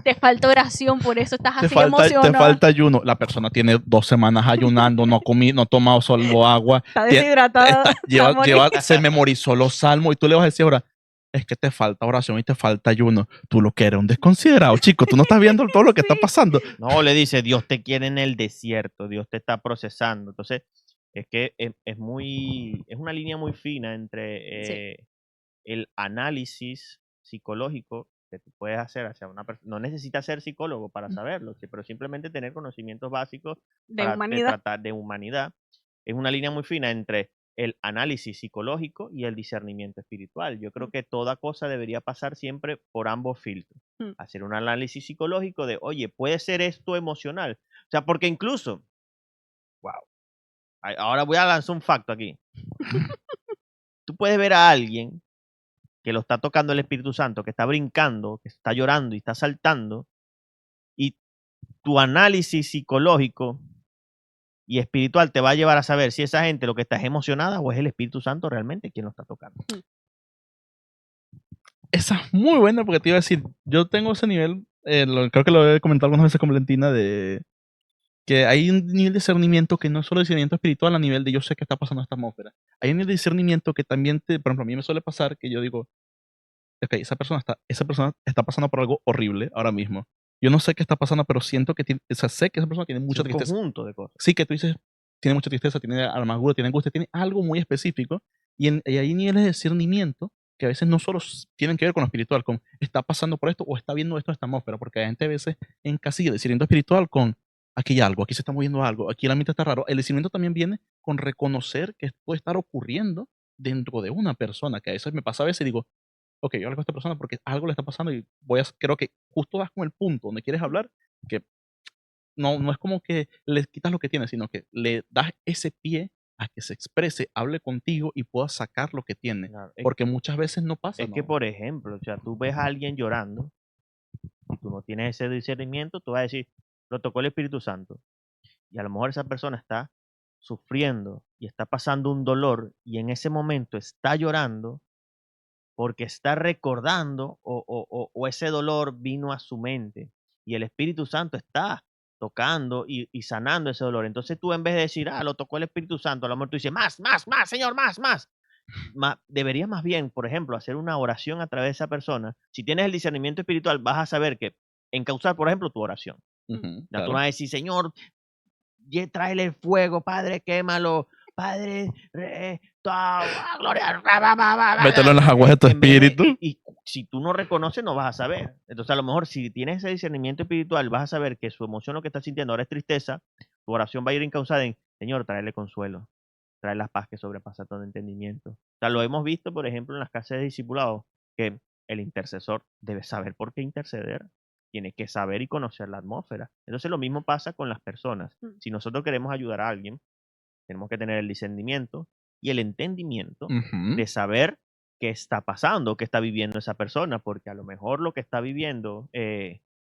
te falta oración, por eso estás Te así falta emocionado, ayuno. La persona tiene 2 semanas ayunando, no ha tomado solo agua, está deshidratado, se va a morir. se memorizó los salmos y tú le vas a decir ahora, es que te falta oración y te falta ayuno. Tú lo que eres un desconsiderado, chico. Tú no estás viendo todo lo que está Sí. pasando. No, le dice, Dios te quiere en el desierto, Dios te está procesando. Entonces, es que es una línea muy fina entre el análisis psicológico que tú puedes hacer hacia una persona. No necesitas ser psicólogo para saberlo, pero simplemente tener conocimientos básicos De humanidad. tratar de humanidad. Es una línea muy fina entre el análisis psicológico y el discernimiento espiritual. Yo creo que toda cosa debería pasar siempre por ambos filtros. Mm. Hacer un análisis psicológico de, oye, ¿puede ser esto emocional? O sea, porque incluso, wow, ahora voy a lanzar un facto aquí. Tú puedes ver a alguien que lo está tocando el Espíritu Santo, que está brincando, que está llorando y está saltando, y tu análisis psicológico y espiritual te va a llevar a saber si esa gente lo que está es emocionada o es el Espíritu Santo realmente quien lo está tocando. Esa es muy buena porque te iba a decir, yo tengo ese nivel, creo que lo he comentado algunas veces con Valentina, de que hay un nivel de discernimiento que no es solo discernimiento espiritual a nivel de yo sé qué está pasando en esta atmósfera. Hay un nivel de discernimiento que también, por ejemplo, a mí me suele pasar que yo digo, ok, esa persona está pasando por algo horrible ahora mismo. Yo no sé qué está pasando, pero siento que o sea, sé que esa persona tiene Es mucha un tristeza. conjunto de cosas. Sí, que tú dices, tiene mucha tristeza, tiene amargura, tiene angustia, tiene algo muy específico. Y hay niveles de discernimiento que a veces no solo tienen que ver con lo espiritual, con está pasando por esto o está viendo esto en esta atmósfera, porque la gente a veces encasilla el discernimiento espiritual con aquí hay algo, aquí se está moviendo algo, aquí el ambiente está raro. El discernimiento también viene con reconocer que esto puede estar ocurriendo dentro de una persona, que a veces me pasa a veces y digo, ok, yo hablo con esta persona porque algo le está pasando y creo que justo das con el punto donde quieres hablar, que no es como que le quitas lo que tiene, sino que le das ese pie a que se exprese, hable contigo y pueda sacar lo que tiene. Claro, Porque muchas veces no pasa, es que, ¿no? por ejemplo, o sea, tú ves a alguien llorando y tú no tienes ese discernimiento, tú vas a decir, lo tocó el Espíritu Santo. Y a lo mejor esa persona está sufriendo y está pasando un dolor y en ese momento está llorando porque está recordando o ese dolor vino a su mente y el Espíritu Santo está tocando y sanando ese dolor. Entonces tú en vez de decir, lo tocó el Espíritu Santo, a lo mejor tú dices, más, Señor, más. Deberías más bien, por ejemplo, hacer una oración a través de esa persona. Si tienes el discernimiento espiritual, vas a saber que encauzar, por ejemplo, tu oración. Ujú, Ya tú claro. no vas a decir, Señor, tráele el fuego, Padre, quémalo, Padre, gloria, Mételo en las aguas de tu en vez espíritu. y si tú no reconoces, no vas a saber. Entonces, a lo mejor, si tienes ese discernimiento espiritual, vas a saber que su emoción, lo que está sintiendo ahora es tristeza, tu oración va a ir encauzada en, Señor, tráele consuelo, trae la paz que sobrepasa todo entendimiento. O sea, lo hemos visto, por ejemplo, en las casas de discipulados, que el intercesor debe saber por qué interceder, tiene que saber y conocer la atmósfera. Entonces, lo mismo pasa con las personas. Si nosotros queremos ayudar a alguien, tenemos que tener el discernimiento y el entendimiento Ujú. de saber qué está pasando, qué está viviendo esa persona, porque a lo mejor lo que está viviendo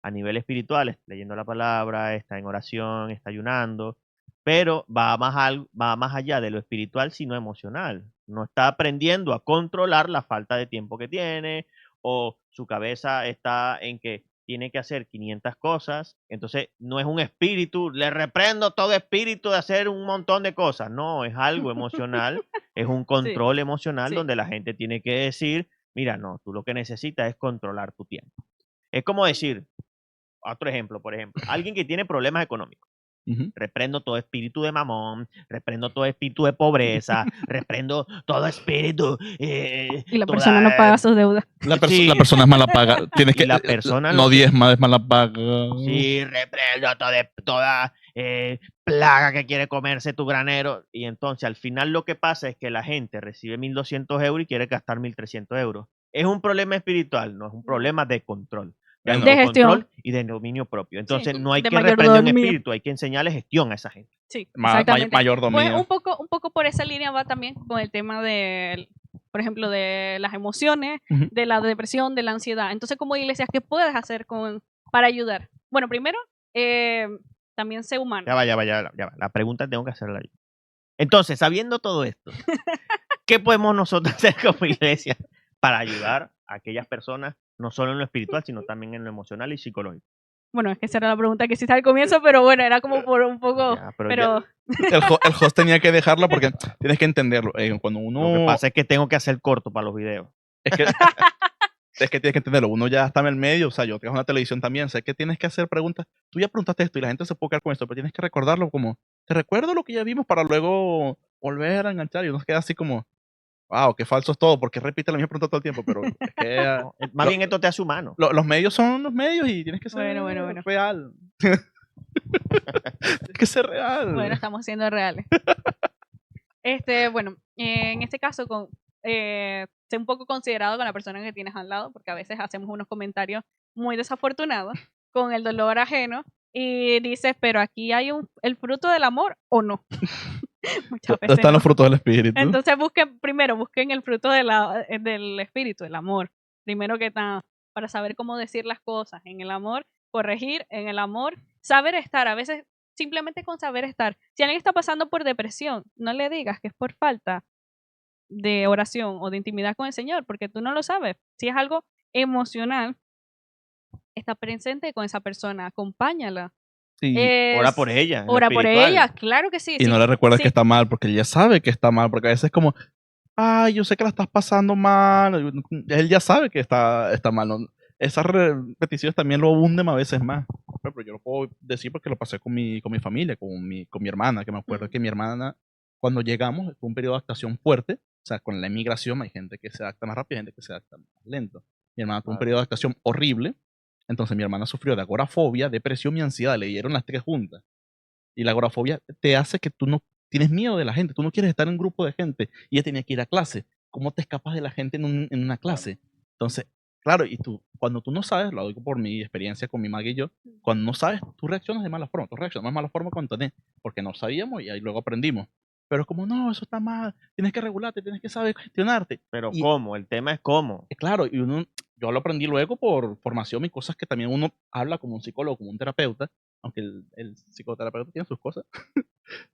a nivel espiritual, leyendo la palabra, está en oración, está ayunando, pero va más allá de lo espiritual, sino emocional. No está aprendiendo a controlar la falta de tiempo que tiene, o su cabeza está en que tiene que hacer 500 cosas, entonces no es un espíritu, le reprendo todo espíritu de hacer un montón de cosas, no, es algo emocional, es un Sí, control emocional sí. donde la gente tiene que decir, mira, no, tú lo que necesitas es controlar tu tiempo. Es como decir, otro ejemplo, por ejemplo, alguien que tiene problemas económicos. Ujú. Reprendo todo espíritu de mamón, reprendo todo espíritu de pobreza, reprendo todo espíritu, Y la persona no paga sus deudas. La sí, persona es mala paga. Tienes y que. la persona lo No que, diezma, es mala paga. sí, reprendo toda plaga que quiere comerse tu granero. Y entonces al final lo que pasa es que la gente recibe 1.200 euros y quiere gastar 1.300 euros. Es un problema espiritual, no es un No. problema de control, de Bueno, De gestión. autocontrol y de dominio propio. Sí, Entonces no hay de que reprender un mayordomía. espíritu, hay que enseñarle gestión a esa gente. Sí, exactamente. Pues mayordomía. un poco por esa línea va también con el tema de, por ejemplo, de las emociones, Ujú. de la depresión, de la ansiedad. Entonces, como iglesia, ¿qué puedes hacer para ayudar? Bueno, primero, también sé humano. Ya va. La pregunta tengo que hacerla yo. Entonces, sabiendo todo esto, ¿qué podemos nosotros hacer como iglesia para ayudar a aquellas personas, no solo en lo espiritual, sino también en lo emocional y psicológico? Bueno, es que esa era la pregunta que hiciste al comienzo, pero bueno, era como por un poco, Ya, pero pero El host tenía que dejarlo porque tienes que entenderlo. Cuando lo que uno. pasa es que tengo que hacer corto para los videos. Es que, es que tienes que entenderlo. Uno ya está en el medio. O sea, yo trabajo en una televisión también. Sé que tienes que hacer preguntas. Tú ya preguntaste esto y la gente se puede quedar con esto, pero tienes que recordarlo como. Te recuerdo lo que ya vimos para luego volver a enganchar. Y uno se queda así como. Wow, qué falso es todo. Porque repite la misma pregunta todo el tiempo. Pero es que. ¿No? Más bien esto te hace humano. Los medios son los medios y tienes que ser Bueno. real. Tienes que ser real. Bueno, estamos siendo reales. Bueno, en este caso, sé un poco considerado con la persona que tienes al lado, porque a veces hacemos unos comentarios muy desafortunados con el dolor ajeno y dices, pero aquí hay el fruto del amor o no. Muchas ¿Dónde veces están los no. frutos del espíritu? Entonces busquen el fruto del espíritu, el amor. Primero que nada, para saber cómo decir las cosas. En el amor, corregir, en el amor, saber estar. A veces simplemente con saber estar. Si alguien está pasando por depresión, no le digas que es por falta de oración o de intimidad con el Señor, porque tú no lo sabes. Si es algo emocional, está presente con esa persona, acompáñala. Sí. Ora por ella, en lo Ora por espiritual. ella, claro que sí. Y sí, no le recuerdas sí. que está mal, porque él ya sabe que está mal, porque a veces es como, ay, yo sé que la estás pasando mal, él ya sabe que está mal, ¿no? Esas repeticiones también lo hunden a veces más. Pero yo lo puedo decir porque lo pasé con mi familia, con mi hermana, que me acuerdo que mi hermana, cuando llegamos, fue un periodo de adaptación fuerte, o sea, con la emigración hay gente que se adapta más rápido y gente que se adapta más lento. Mi hermana tuvo un Claro. periodo de adaptación horrible, entonces mi hermana sufrió de agorafobia, depresión y ansiedad, le dieron las tres juntas. Y la agorafobia te hace que tú no tienes miedo de la gente, tú no quieres estar en un grupo de gente y ella tenía que ir a clase. ¿Cómo te escapas de la gente en una clase? Entonces, claro, y cuando tú no sabes, lo digo por mi experiencia con mi maga y yo, cuando no sabes, tú reaccionas de mala forma, tú reaccionas de mala forma cuando tenés, porque no sabíamos y ahí luego aprendimos. Pero como, no, eso está mal, tienes que regularte, tienes que saber gestionarte. Pero Y ¿cómo? El tema es cómo. claro, yo lo aprendí luego por formación y cosas que también uno habla como un psicólogo, como un terapeuta, aunque el psicoterapeuta tiene sus cosas,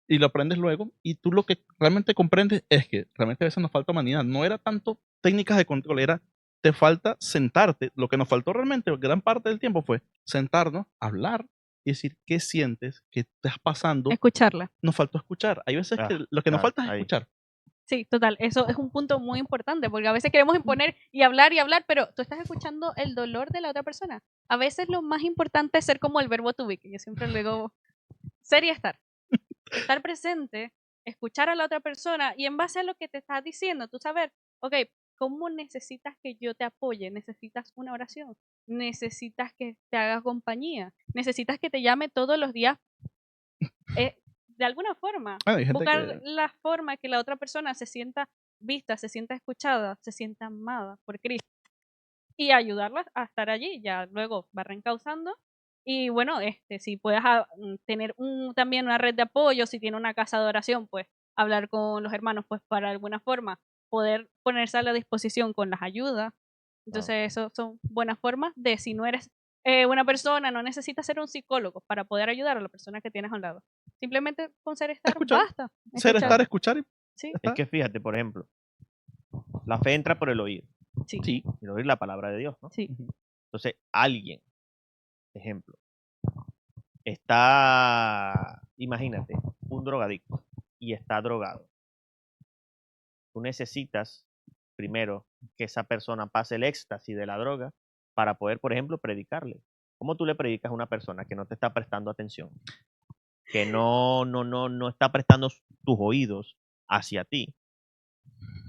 y lo aprendes luego, y tú lo que realmente comprendes es que realmente a veces nos falta humanidad. No era tanto técnicas de control, te falta sentarte. Lo que nos faltó realmente, gran parte del tiempo fue sentarnos, hablar y decir qué sientes, qué estás pasando. Escucharla. Nos faltó escuchar. Hay veces que lo que nos claro, falta es ahí. escuchar. Sí, total. Eso es un punto muy importante, porque a veces queremos imponer y hablar, pero tú estás escuchando el dolor de la otra persona. A veces lo más importante es ser como el verbo to be, que yo siempre le digo, ser y estar. Estar presente, escuchar a la otra persona y en base a lo que te está diciendo, tú saber, ok, ¿cómo necesitas que yo te apoye? ¿Necesitas una oración? ¿Necesitas que te haga compañía? ¿Necesitas que te llame todos los días? De alguna forma, Bueno, hay gente buscar que la forma que la otra persona se sienta vista, se sienta escuchada, se sienta amada por Cristo y ayudarla a estar allí. Ya luego va reencauzando. Y bueno, si puedes tener también una red de apoyo, si tiene una casa de oración, pues hablar con los hermanos, pues para alguna forma poder ponerse a la disposición con las ayudas. Entonces, eso son buenas formas de, si no eres una persona no necesita ser un psicólogo para poder ayudar a la persona que tienes a un lado. Simplemente con ser estar, Escuchar. basta. Ser, Escuchar. estar, escuchar. Sí, Es que fíjate, por ejemplo, la fe entra por el oído. sí, Sí. El oír la palabra de Dios, ¿no? sí. Entonces, alguien, ejemplo, está, imagínate, un drogadicto y está drogado. Tú necesitas primero que esa persona pase el éxtasis de la droga para poder, por ejemplo, predicarle. ¿Cómo tú le predicas a una persona que no te está prestando atención? Que no está prestando tus oídos hacia ti.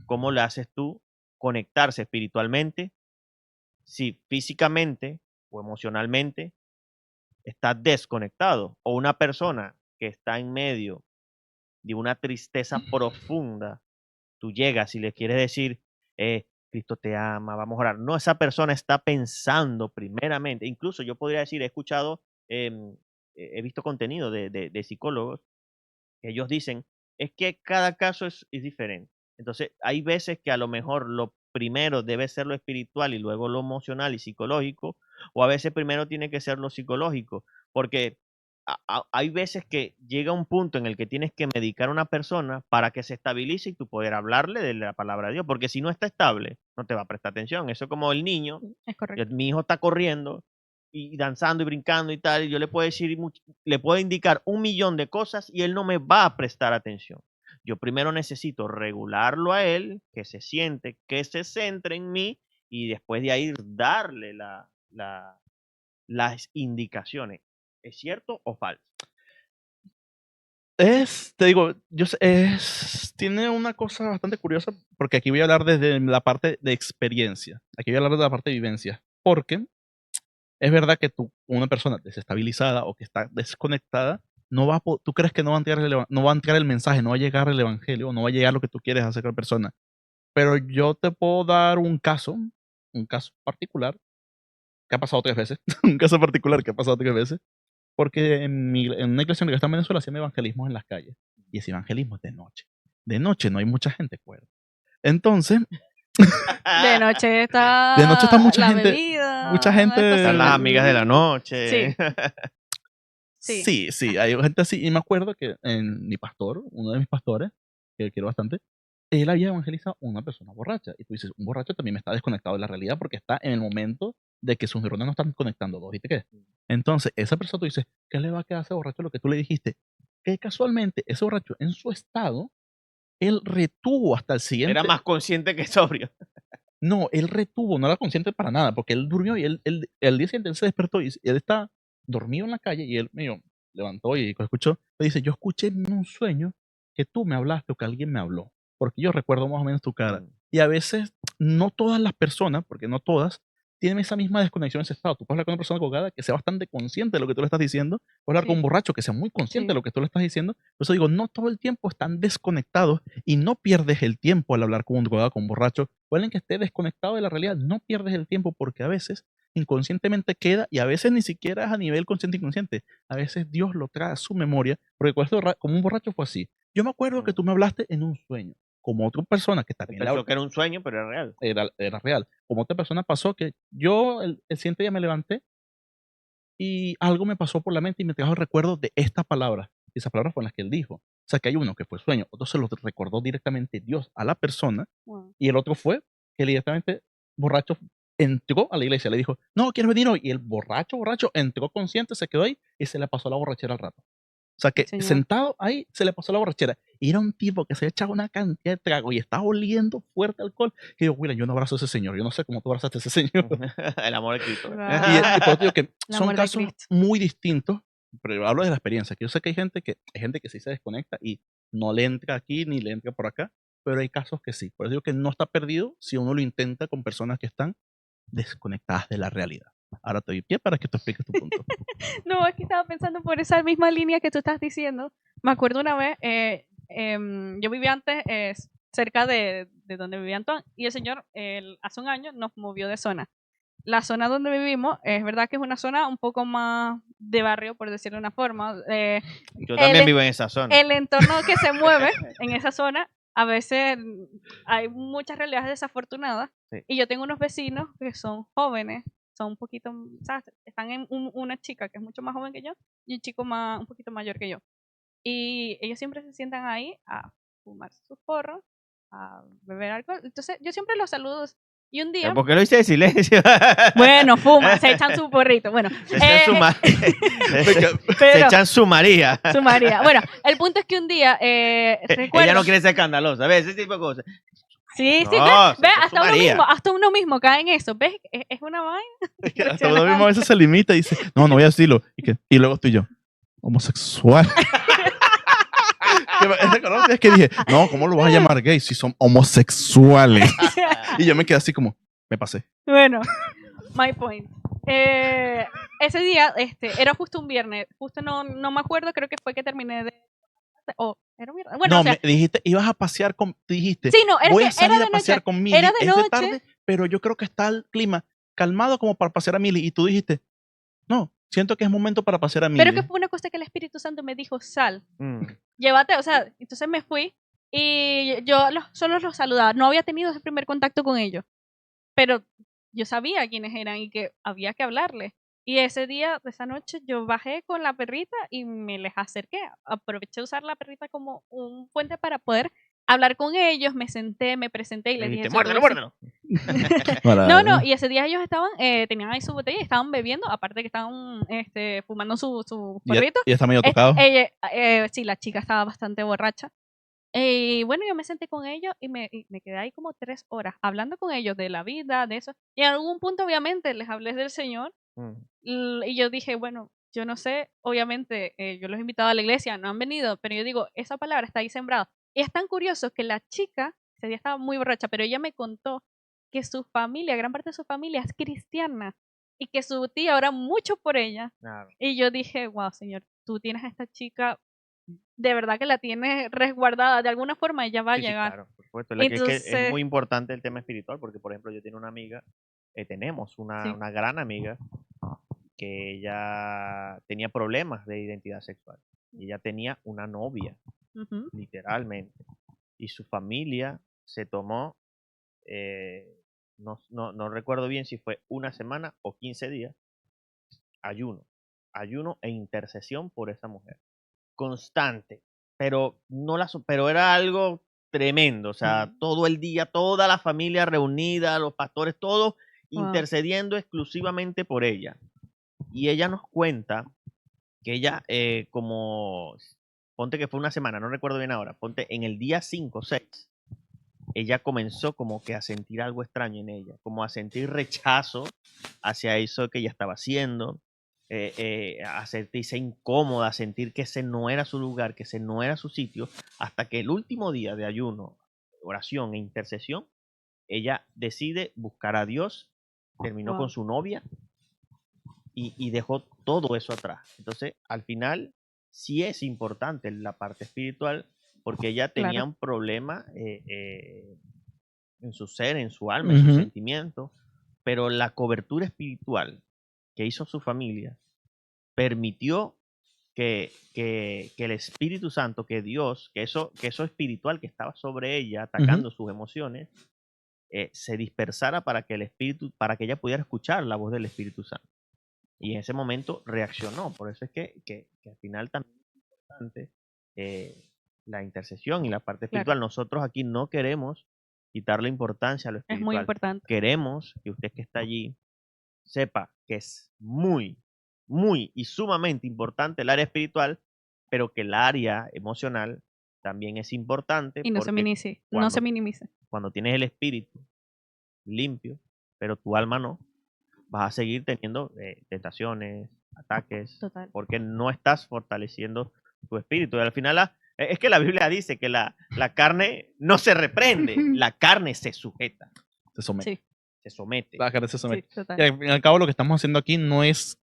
¿Cómo le haces tú conectarse espiritualmente si físicamente o emocionalmente está desconectado? O una persona que está en medio de una tristeza profunda, tú llegas y le quieres decir, Cristo te ama, vamos a orar. No, esa persona está pensando primeramente, incluso yo podría decir, he escuchado, he visto contenido de psicólogos, que ellos dicen, es que cada caso es diferente. Entonces, hay veces que a lo mejor lo primero debe ser lo espiritual y luego lo emocional y psicológico, o a veces primero tiene que ser lo psicológico, porque hay veces que llega un punto en el que tienes que medicar a una persona para que se estabilice y tú poder hablarle de la palabra de Dios, porque si no está estable, no te va a prestar atención. Eso es como el niño, Es correcto. mi hijo está corriendo y danzando y brincando y tal, y yo le puedo decir, le puedo indicar 1.000.000 de cosas y él no me va a prestar atención. Yo primero necesito regularlo a él, que se siente, que se centre en mí y después de ahí darle las indicaciones. ¿Es cierto o falso? Te digo, tiene una cosa bastante curiosa, porque aquí voy a hablar desde la parte de experiencia. Aquí voy a hablar de la parte de vivencia. Porque es verdad que una persona desestabilizada o que está desconectada, tú crees que no va a entrar el mensaje, no va a llegar el evangelio, no va a llegar lo que tú quieres hacer con la persona. Pero yo te puedo dar un caso particular, que ha pasado 3 veces, un caso particular que ha pasado 3 veces, porque en una iglesia en la que está en Venezuela hacían evangelismos en las calles, y ese evangelismo es de noche. De noche no hay mucha gente cuerda. Entonces, De noche está de noche está mucha la gente, bebida, mucha una gente. Están las cosita. amigas de la noche. Sí. Sí, hay gente así. Y me acuerdo que mi pastor, uno de mis pastores, que quiero bastante, él había evangelizado a una persona borracha. Y tú dices, un borracho también está desconectado de la realidad porque está en el momento de que sus neuronas no están conectando dos. ¿Viste qué? Entonces, esa persona tú dices, ¿qué le va a quedar a ese borracho lo que tú le dijiste? Que casualmente ese borracho en su estado, él retuvo hasta el siguiente. Era más consciente que sobrio. No, él retuvo, no era consciente para nada, porque él durmió y el día siguiente él se despertó y él está dormido en la calle y él medio levantó y escuchó, le dice, yo escuché en un sueño que tú me hablaste o que alguien me habló, porque yo recuerdo más o menos tu cara. Y a veces, no todas las personas, porque no todas, tienen esa misma desconexión, ese estado. Tú puedes hablar con una persona colgada que sea bastante consciente de lo que tú le estás diciendo, puedes hablar con un borracho que sea muy consciente de lo que tú le estás diciendo. Por eso digo, no todo el tiempo están desconectados y no pierdes el tiempo al hablar con un drogado, con un borracho, o alguien que esté desconectado de la realidad, no pierdes el tiempo porque a veces inconscientemente queda y a veces ni siquiera es a nivel consciente e inconsciente. A veces Dios lo trae a su memoria, porque como un borracho fue así. Yo me acuerdo que tú me hablaste en un sueño, como otra persona que también Pensó que era un sueño, pero era real. Era real. Como otra persona pasó que yo el siguiente día me levanté y algo me pasó por la mente y me trajo el recuerdo de estas palabras. Y esas palabras fueron las que él dijo. O sea, que hay uno que fue sueño, otro se lo recordó directamente Dios a la persona, y el otro fue que directamente borracho entró a la iglesia, le dijo, no, ¿quieres venir hoy? Y el borracho entró consciente, se quedó ahí y se le pasó la borrachera al rato. O sea, que sentado ahí se le pasó la borrachera. Y era un tipo que se había echado una cantidad de trago y estaba oliendo fuerte alcohol. Y yo, William, yo no abrazo a ese señor. Yo no sé cómo tú abrazaste a ese señor. El amor de Cristo. Y por eso digo que El son amor de casos Cristo. muy distintos, pero yo hablo de la experiencia. Que yo sé que hay gente que sí se desconecta y no le entra aquí ni le entra por acá, pero hay casos que sí. Por eso digo que no está perdido si uno lo intenta con personas que están desconectadas de la realidad. Ahora te doy pie para que tú expliques tu punto. No, es que estaba pensando por esa misma línea que tú estás diciendo. Me acuerdo una vez, yo vivía antes cerca de donde vivía Antoine, y el señor hace un año nos movió de zona. La zona donde vivimos es verdad que es una zona un poco más de barrio, por decirlo de una forma. Yo también vivo en esa zona. El entorno que se mueve en esa zona, a veces hay muchas realidades desafortunadas. Sí. Y yo tengo unos vecinos que son jóvenes, son un poquito, o sea, están en una chica que es mucho más joven que yo y un chico un poquito mayor que yo. Y ellos siempre se sientan ahí a fumar sus porros, a beber alcohol. Entonces, yo siempre los saludo. Y un día, ¿Por qué lo hice de silencio? bueno, fuman, se echan su porrito. Bueno, Se echan su se pero echan su María. su María. Bueno, el punto es que un día, recuerdo. Ella no quiere ser escandalosa, ¿ves? Ese tipo de cosas. Sí, No, sí, se ve, echa su María. hasta uno mismo cae en eso. ¿Ves? Es una vaina. Hasta uno mismo a veces se limita y dice, no voy a decirlo. Y luego estoy yo, homosexual. Es que dije, no, ¿cómo lo vas a llamar gay si son homosexuales? Y yo me quedé así como, me pasé. Bueno, my point. Ese día, era justo un viernes. Justo no me acuerdo, creo que fue que terminé de... era un viernes. Bueno, No, o sea, me dijiste, ibas a pasear con... Dijiste, sí, no, voy a salir a pasear con Milly. Era de Es noche. de tarde, pero yo creo que está el clima calmado como para pasear a Milly. Y tú dijiste, no, siento que es momento para pasear a Milly. Pero que fue una cosa que el Espíritu Santo me dijo, sal, llévate, o sea, entonces me fui y yo solo los saludaba. No había tenido ese primer contacto con ellos, pero yo sabía quiénes eran y que había que hablarles. Y ese día, esa noche, yo bajé con la perrita y me les acerqué. Aproveché usar la perrita como un puente para poder hablar con ellos. Me senté, me presenté y les dije... Muérdelo. No, y ese día ellos estaban, tenían ahí su botella y estaban bebiendo, aparte que estaban fumando su porrito. Y está medio tocado. Sí, la chica estaba bastante borracha. Y bueno, yo me senté con ellos y me quedé ahí como 3 horas hablando con ellos de la vida, de eso. Y en algún punto, obviamente, les hablé del Señor. Y yo dije, bueno, yo no sé, obviamente, yo los he invitado a la iglesia, no han venido, pero yo digo, esa palabra está ahí sembrada. Y es tan curioso que la chica, ese día estaba muy borracha, pero ella me contó que su familia, gran parte de su familia es cristiana y que su tía ora mucho por ella. Claro. Y yo dije, wow, Señor, tú tienes a esta chica, de verdad que la tienes resguardada, de alguna forma ella va a llegar. Claro, por supuesto. Entonces, es que es muy importante el tema espiritual, porque por ejemplo yo tengo una amiga, tenemos una gran amiga que ella tenía problemas de identidad sexual. Y ella tenía una novia, literalmente. Y su familia se tomó, no recuerdo bien si fue una semana o 15 días, ayuno e intercesión por esa mujer. Constante, pero pero era algo tremendo, o sea, todo el día, toda la familia reunida, los pastores, todos intercediendo exclusivamente por ella. Y ella nos cuenta que ella, ponte que fue una semana, no recuerdo bien ahora, ponte en el día 5 o 6, ella comenzó como que a sentir algo extraño en ella, como a sentir rechazo hacia eso que ella estaba haciendo, a sentirse incómoda, a sentir que ese no era su lugar, que ese no era su sitio, hasta que el último día de ayuno, oración e intercesión, ella decide buscar a Dios, terminó con su novia y dejó todo eso atrás. Entonces, al final, sí es importante la parte espiritual, porque ella tenía un problema en su ser, en su alma, en sus sentimientos, pero la cobertura espiritual que hizo su familia permitió que el Espíritu Santo, que Dios, que eso espiritual que estaba sobre ella, atacando sus emociones, se dispersara para que ella pudiera escuchar la voz del Espíritu Santo. Y en ese momento reaccionó. Por eso es que al final también es importante la intercesión y la parte espiritual. Nosotros aquí no queremos quitarle importancia a lo espiritual. Es muy importante. Queremos que usted que está allí sepa que es muy, muy y sumamente importante el área espiritual, pero que el área emocional también es importante. Y no se minimice. Cuando tienes el espíritu limpio, pero tu alma no, vas a seguir teniendo tentaciones, ataques, porque no estás fortaleciendo tu espíritu. Y al final es que la Biblia dice que la carne no se reprende, la carne se sujeta. Se somete. Sí. Se somete. La carne se somete. Sí, y al fin y al cabo lo que estamos haciendo aquí no es,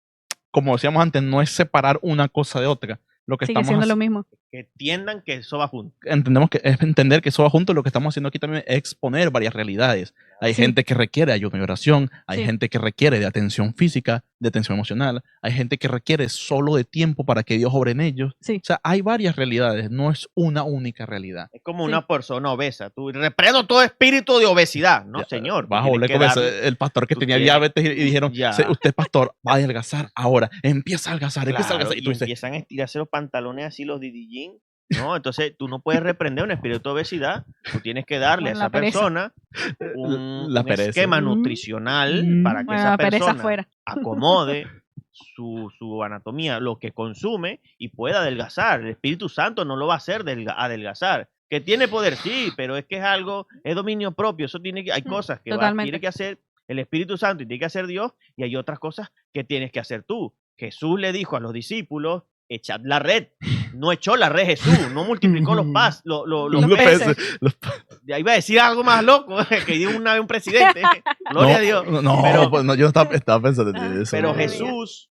como decíamos antes, no es separar una cosa de otra. Lo que sigue siendo lo mismo. que entiendan que eso va junto. Entendemos que es entender que eso va junto. Lo que estamos haciendo aquí también es exponer varias realidades. Hay Sí. gente que requiere ayuda y oración, hay Sí. gente que requiere de atención física, de atención emocional, hay gente que requiere solo de tiempo para que Dios obre en ellos. Sí. O sea, hay varias realidades, no es una única realidad. Es como Sí. una persona obesa. Tú reprendo todo espíritu de obesidad. No, Ya, señor. tú vas a tienes volver que como darle- el pastor que tú tenía tienes- diabetes y dijeron, Ya. usted pastor, va a adelgazar ahora, empieza a adelgazar, empieza a Claro, adelgazar. Y y tú dices, empiezan a estirarse los pantalones así, los Didi Jean, ¿no? Entonces tú no puedes reprender un espíritu de obesidad. Tú tienes que darle Bueno, a la esa pereza. persona un La pereza. esquema Mm. nutricional para que Bueno, esa la pereza persona fuera. acomode su anatomía, lo que consume y pueda adelgazar. El Espíritu Santo no lo va a hacer adelgazar. Que tiene poder, sí, pero es que es dominio propio. Eso tiene que, hay cosas que Totalmente. tiene que hacer el Espíritu Santo y tiene que hacer Dios, y hay otras cosas que tienes que hacer tú. Jesús le dijo a los discípulos, echad la red. No echó la red Jesús, no multiplicó los peces. Ya iba a decir algo más loco que dijo una vez un presidente. Gloria a Dios. No, Pero- pues no, yo no estaba pensando en eso. Pero Madre mía. Jesús,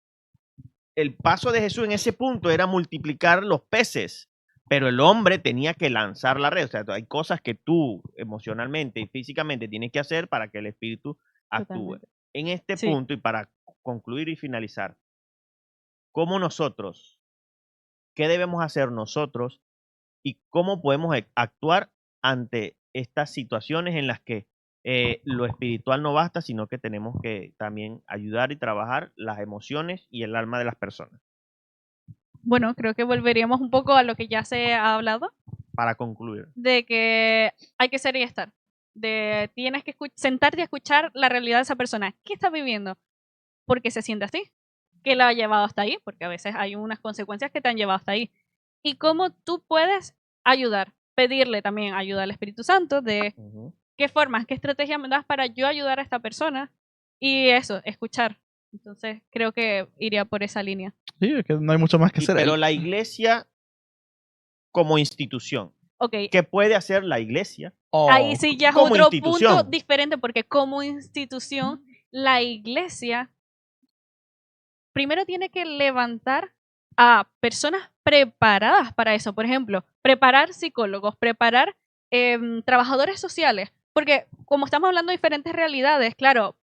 el paso de Jesús en ese punto era multiplicar los peces, pero el hombre tenía que lanzar la red. O sea, hay cosas que tú emocionalmente y físicamente tienes que hacer para que el espíritu actúe. Totalmente. En este Sí. punto, y para concluir y finalizar, ¿cómo nosotros, qué debemos hacer nosotros y cómo podemos actuar ante estas situaciones en las que lo espiritual no basta, sino que tenemos que también ayudar y trabajar las emociones y el alma de las personas? Bueno, creo que volveríamos un poco a lo que ya se ha hablado, Para concluir. de que hay que ser y estar. Tienes que sentarte y escuchar la realidad de esa persona. ¿Qué está viviendo? ¿Por qué se siente así? ¿Qué la ha llevado hasta ahí? Porque a veces hay unas consecuencias que te han llevado hasta ahí. Y cómo tú puedes ayudar. Pedirle también ayuda al Espíritu Santo de Ujú. qué formas, qué estrategias me das para yo ayudar a esta persona. Y eso, escuchar. Entonces creo que iría por esa línea. Sí, es que no hay mucho más que hacer. Pero la iglesia como institución, Ok, ¿qué puede hacer la iglesia? ahí sí ya es como otro punto institución. diferente porque como institución, la iglesia primero tiene que levantar a personas preparadas para eso. Por ejemplo, preparar psicólogos, preparar trabajadores sociales. Porque como estamos hablando de diferentes realidades, claro,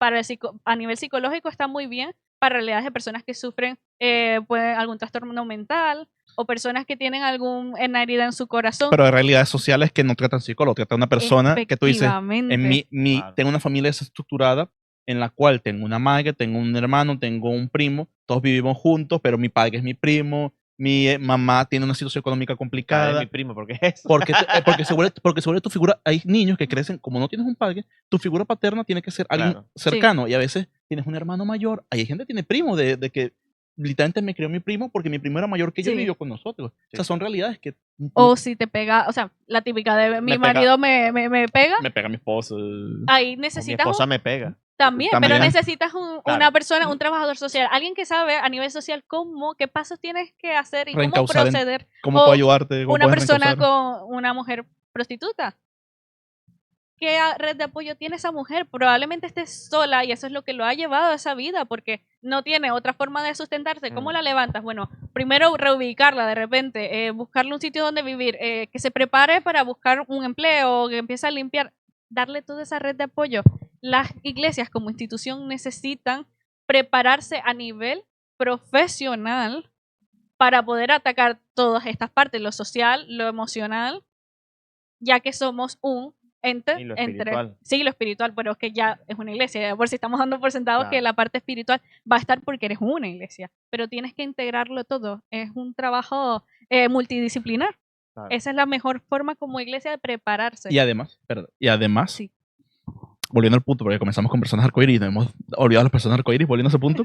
a nivel psicológico está muy bien para realidades de personas que sufren algún trastorno mental o personas que tienen alguna herida en su corazón. Pero hay realidades sociales que no tratan psicólogo, tratan una persona que tú dices, Efectivamente. Claro. tengo una familia desestructurada en la cual tengo una madre, tengo un hermano, tengo un primo, todos vivimos juntos, pero mi padre es mi primo, mi mamá tiene una situación económica Padre de complicada. mi primo, ¿por qué es eso? Porque se vuelve tu figura, hay niños que crecen, como no tienes un padre, tu figura paterna tiene que ser alguien Claro. cercano, y a veces tienes un hermano mayor, hay gente que tiene primo, de que literalmente me crió mi primo porque mi primo era mayor que yo y Sí. vivió con nosotros. O sea, Sí. son realidades que O si te pega, o sea, la típica de mi Me pega. marido me pega, me pega mi esposa. ahí O mi necesitas esposa me pega. también, También. pero necesitas Claro. una persona, un trabajador social, alguien que sabe a nivel social qué pasos tienes que hacer y cómo Reencauzar en- proceder. ¿Cómo O puedo ayudarte? ¿Cómo Una puedes persona reencauzar? con una mujer prostituta. ¿Qué red de apoyo tiene esa mujer? Probablemente esté sola y eso es lo que lo ha llevado a esa vida porque no tiene otra forma de sustentarse. ¿Cómo Mm. la levantas? Bueno, primero reubicarla de repente, buscarle un sitio donde vivir, que se prepare para buscar un empleo, que empiece a limpiar, darle toda esa red de apoyo. Las iglesias como institución necesitan prepararse a nivel profesional para poder atacar todas estas partes, lo social, lo emocional, ya que somos un ente Y lo entre espiritual. sí, lo espiritual, pero es que ya es una iglesia, por si estamos dando por sentado que Claro. la parte espiritual va a estar porque eres una iglesia, pero tienes que integrarlo todo, es un trabajo multidisciplinar. Claro. Esa es la mejor forma como iglesia de prepararse. Y además, Sí. volviendo al punto, porque comenzamos con personas arcoíris y nos hemos olvidado de las personas arcoíris, volviendo a ese punto.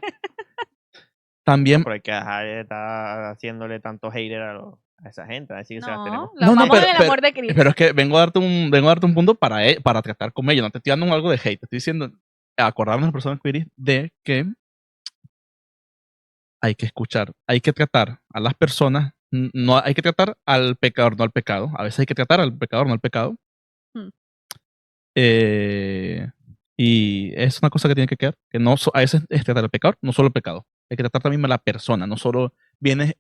También, Pero hay que dejar de estar haciéndole tanto hater a esa gente. Así que se las No, tenemos. la No, no, amamos pero- en el amor de Cristo. pero es que vengo a darte un punto para tratar con ellos. No te estoy dando algo de hate, te estoy diciendo, acordarnos a las personas arcoíris de que hay que escuchar, hay que tratar a las personas, no hay que tratar al pecador, no al pecado. A veces hay que tratar al pecador, no al pecado. Hmm. Y es una cosa que tiene que quedar, que no a veces es tratar al pecador, no solo el pecado. Hay que tratar también a la persona, no solo vienes,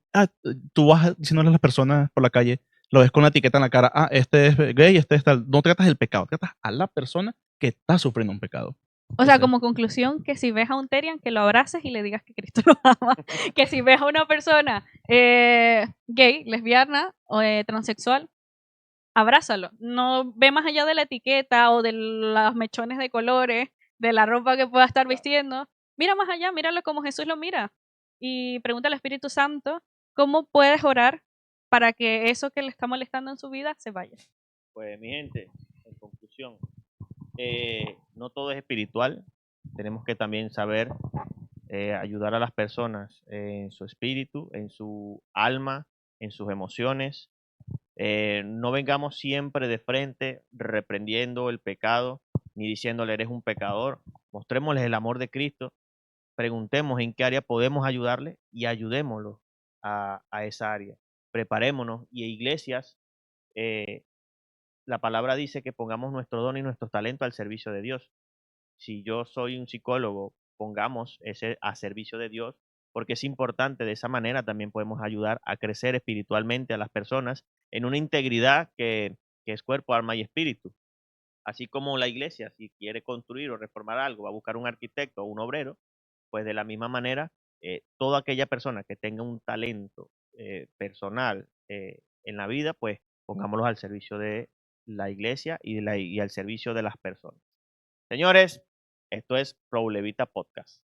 tú vas diciéndole a las personas por la calle, lo ves con una etiqueta en la cara, este es gay, este es tal. No tratas el pecado, tratas a la persona que está sufriendo un pecado. O sea, Ese- como conclusión, que si ves a un Terian, que lo abraces y le digas que Cristo lo ama. Que si ves a una persona gay, lesbiana o transexual, abrázalo. No ve más allá de la etiqueta o de los mechones de colores, de la ropa que pueda estar vistiendo. Mira más allá, míralo como Jesús lo mira. Y pregunta al Espíritu Santo cómo puedes orar para que eso que le está molestando en su vida se vaya. Pues mi gente, en conclusión, no todo es espiritual. Tenemos que también saber ayudar a las personas en su espíritu, en su alma, en sus emociones. No vengamos siempre de frente reprendiendo el pecado, ni diciéndole eres un pecador. Mostrémosles el amor de Cristo, preguntemos en qué área podemos ayudarle y ayudémoslo a esa área. Preparémonos y iglesias, eh, la palabra dice que pongamos nuestro don y nuestro talento al servicio de Dios. Si yo soy un psicólogo, pongamos ese a servicio de Dios, porque es importante. De esa manera también podemos ayudar a crecer espiritualmente a las personas en una integridad que es cuerpo, alma y espíritu. Así como la iglesia, si quiere construir o reformar algo, va a buscar un arquitecto o un obrero, pues de la misma manera, toda aquella persona que tenga un talento personal en la vida, pues pongámoslos al servicio de la iglesia y al servicio de las personas. Señores, esto es Pro Levita Podcast.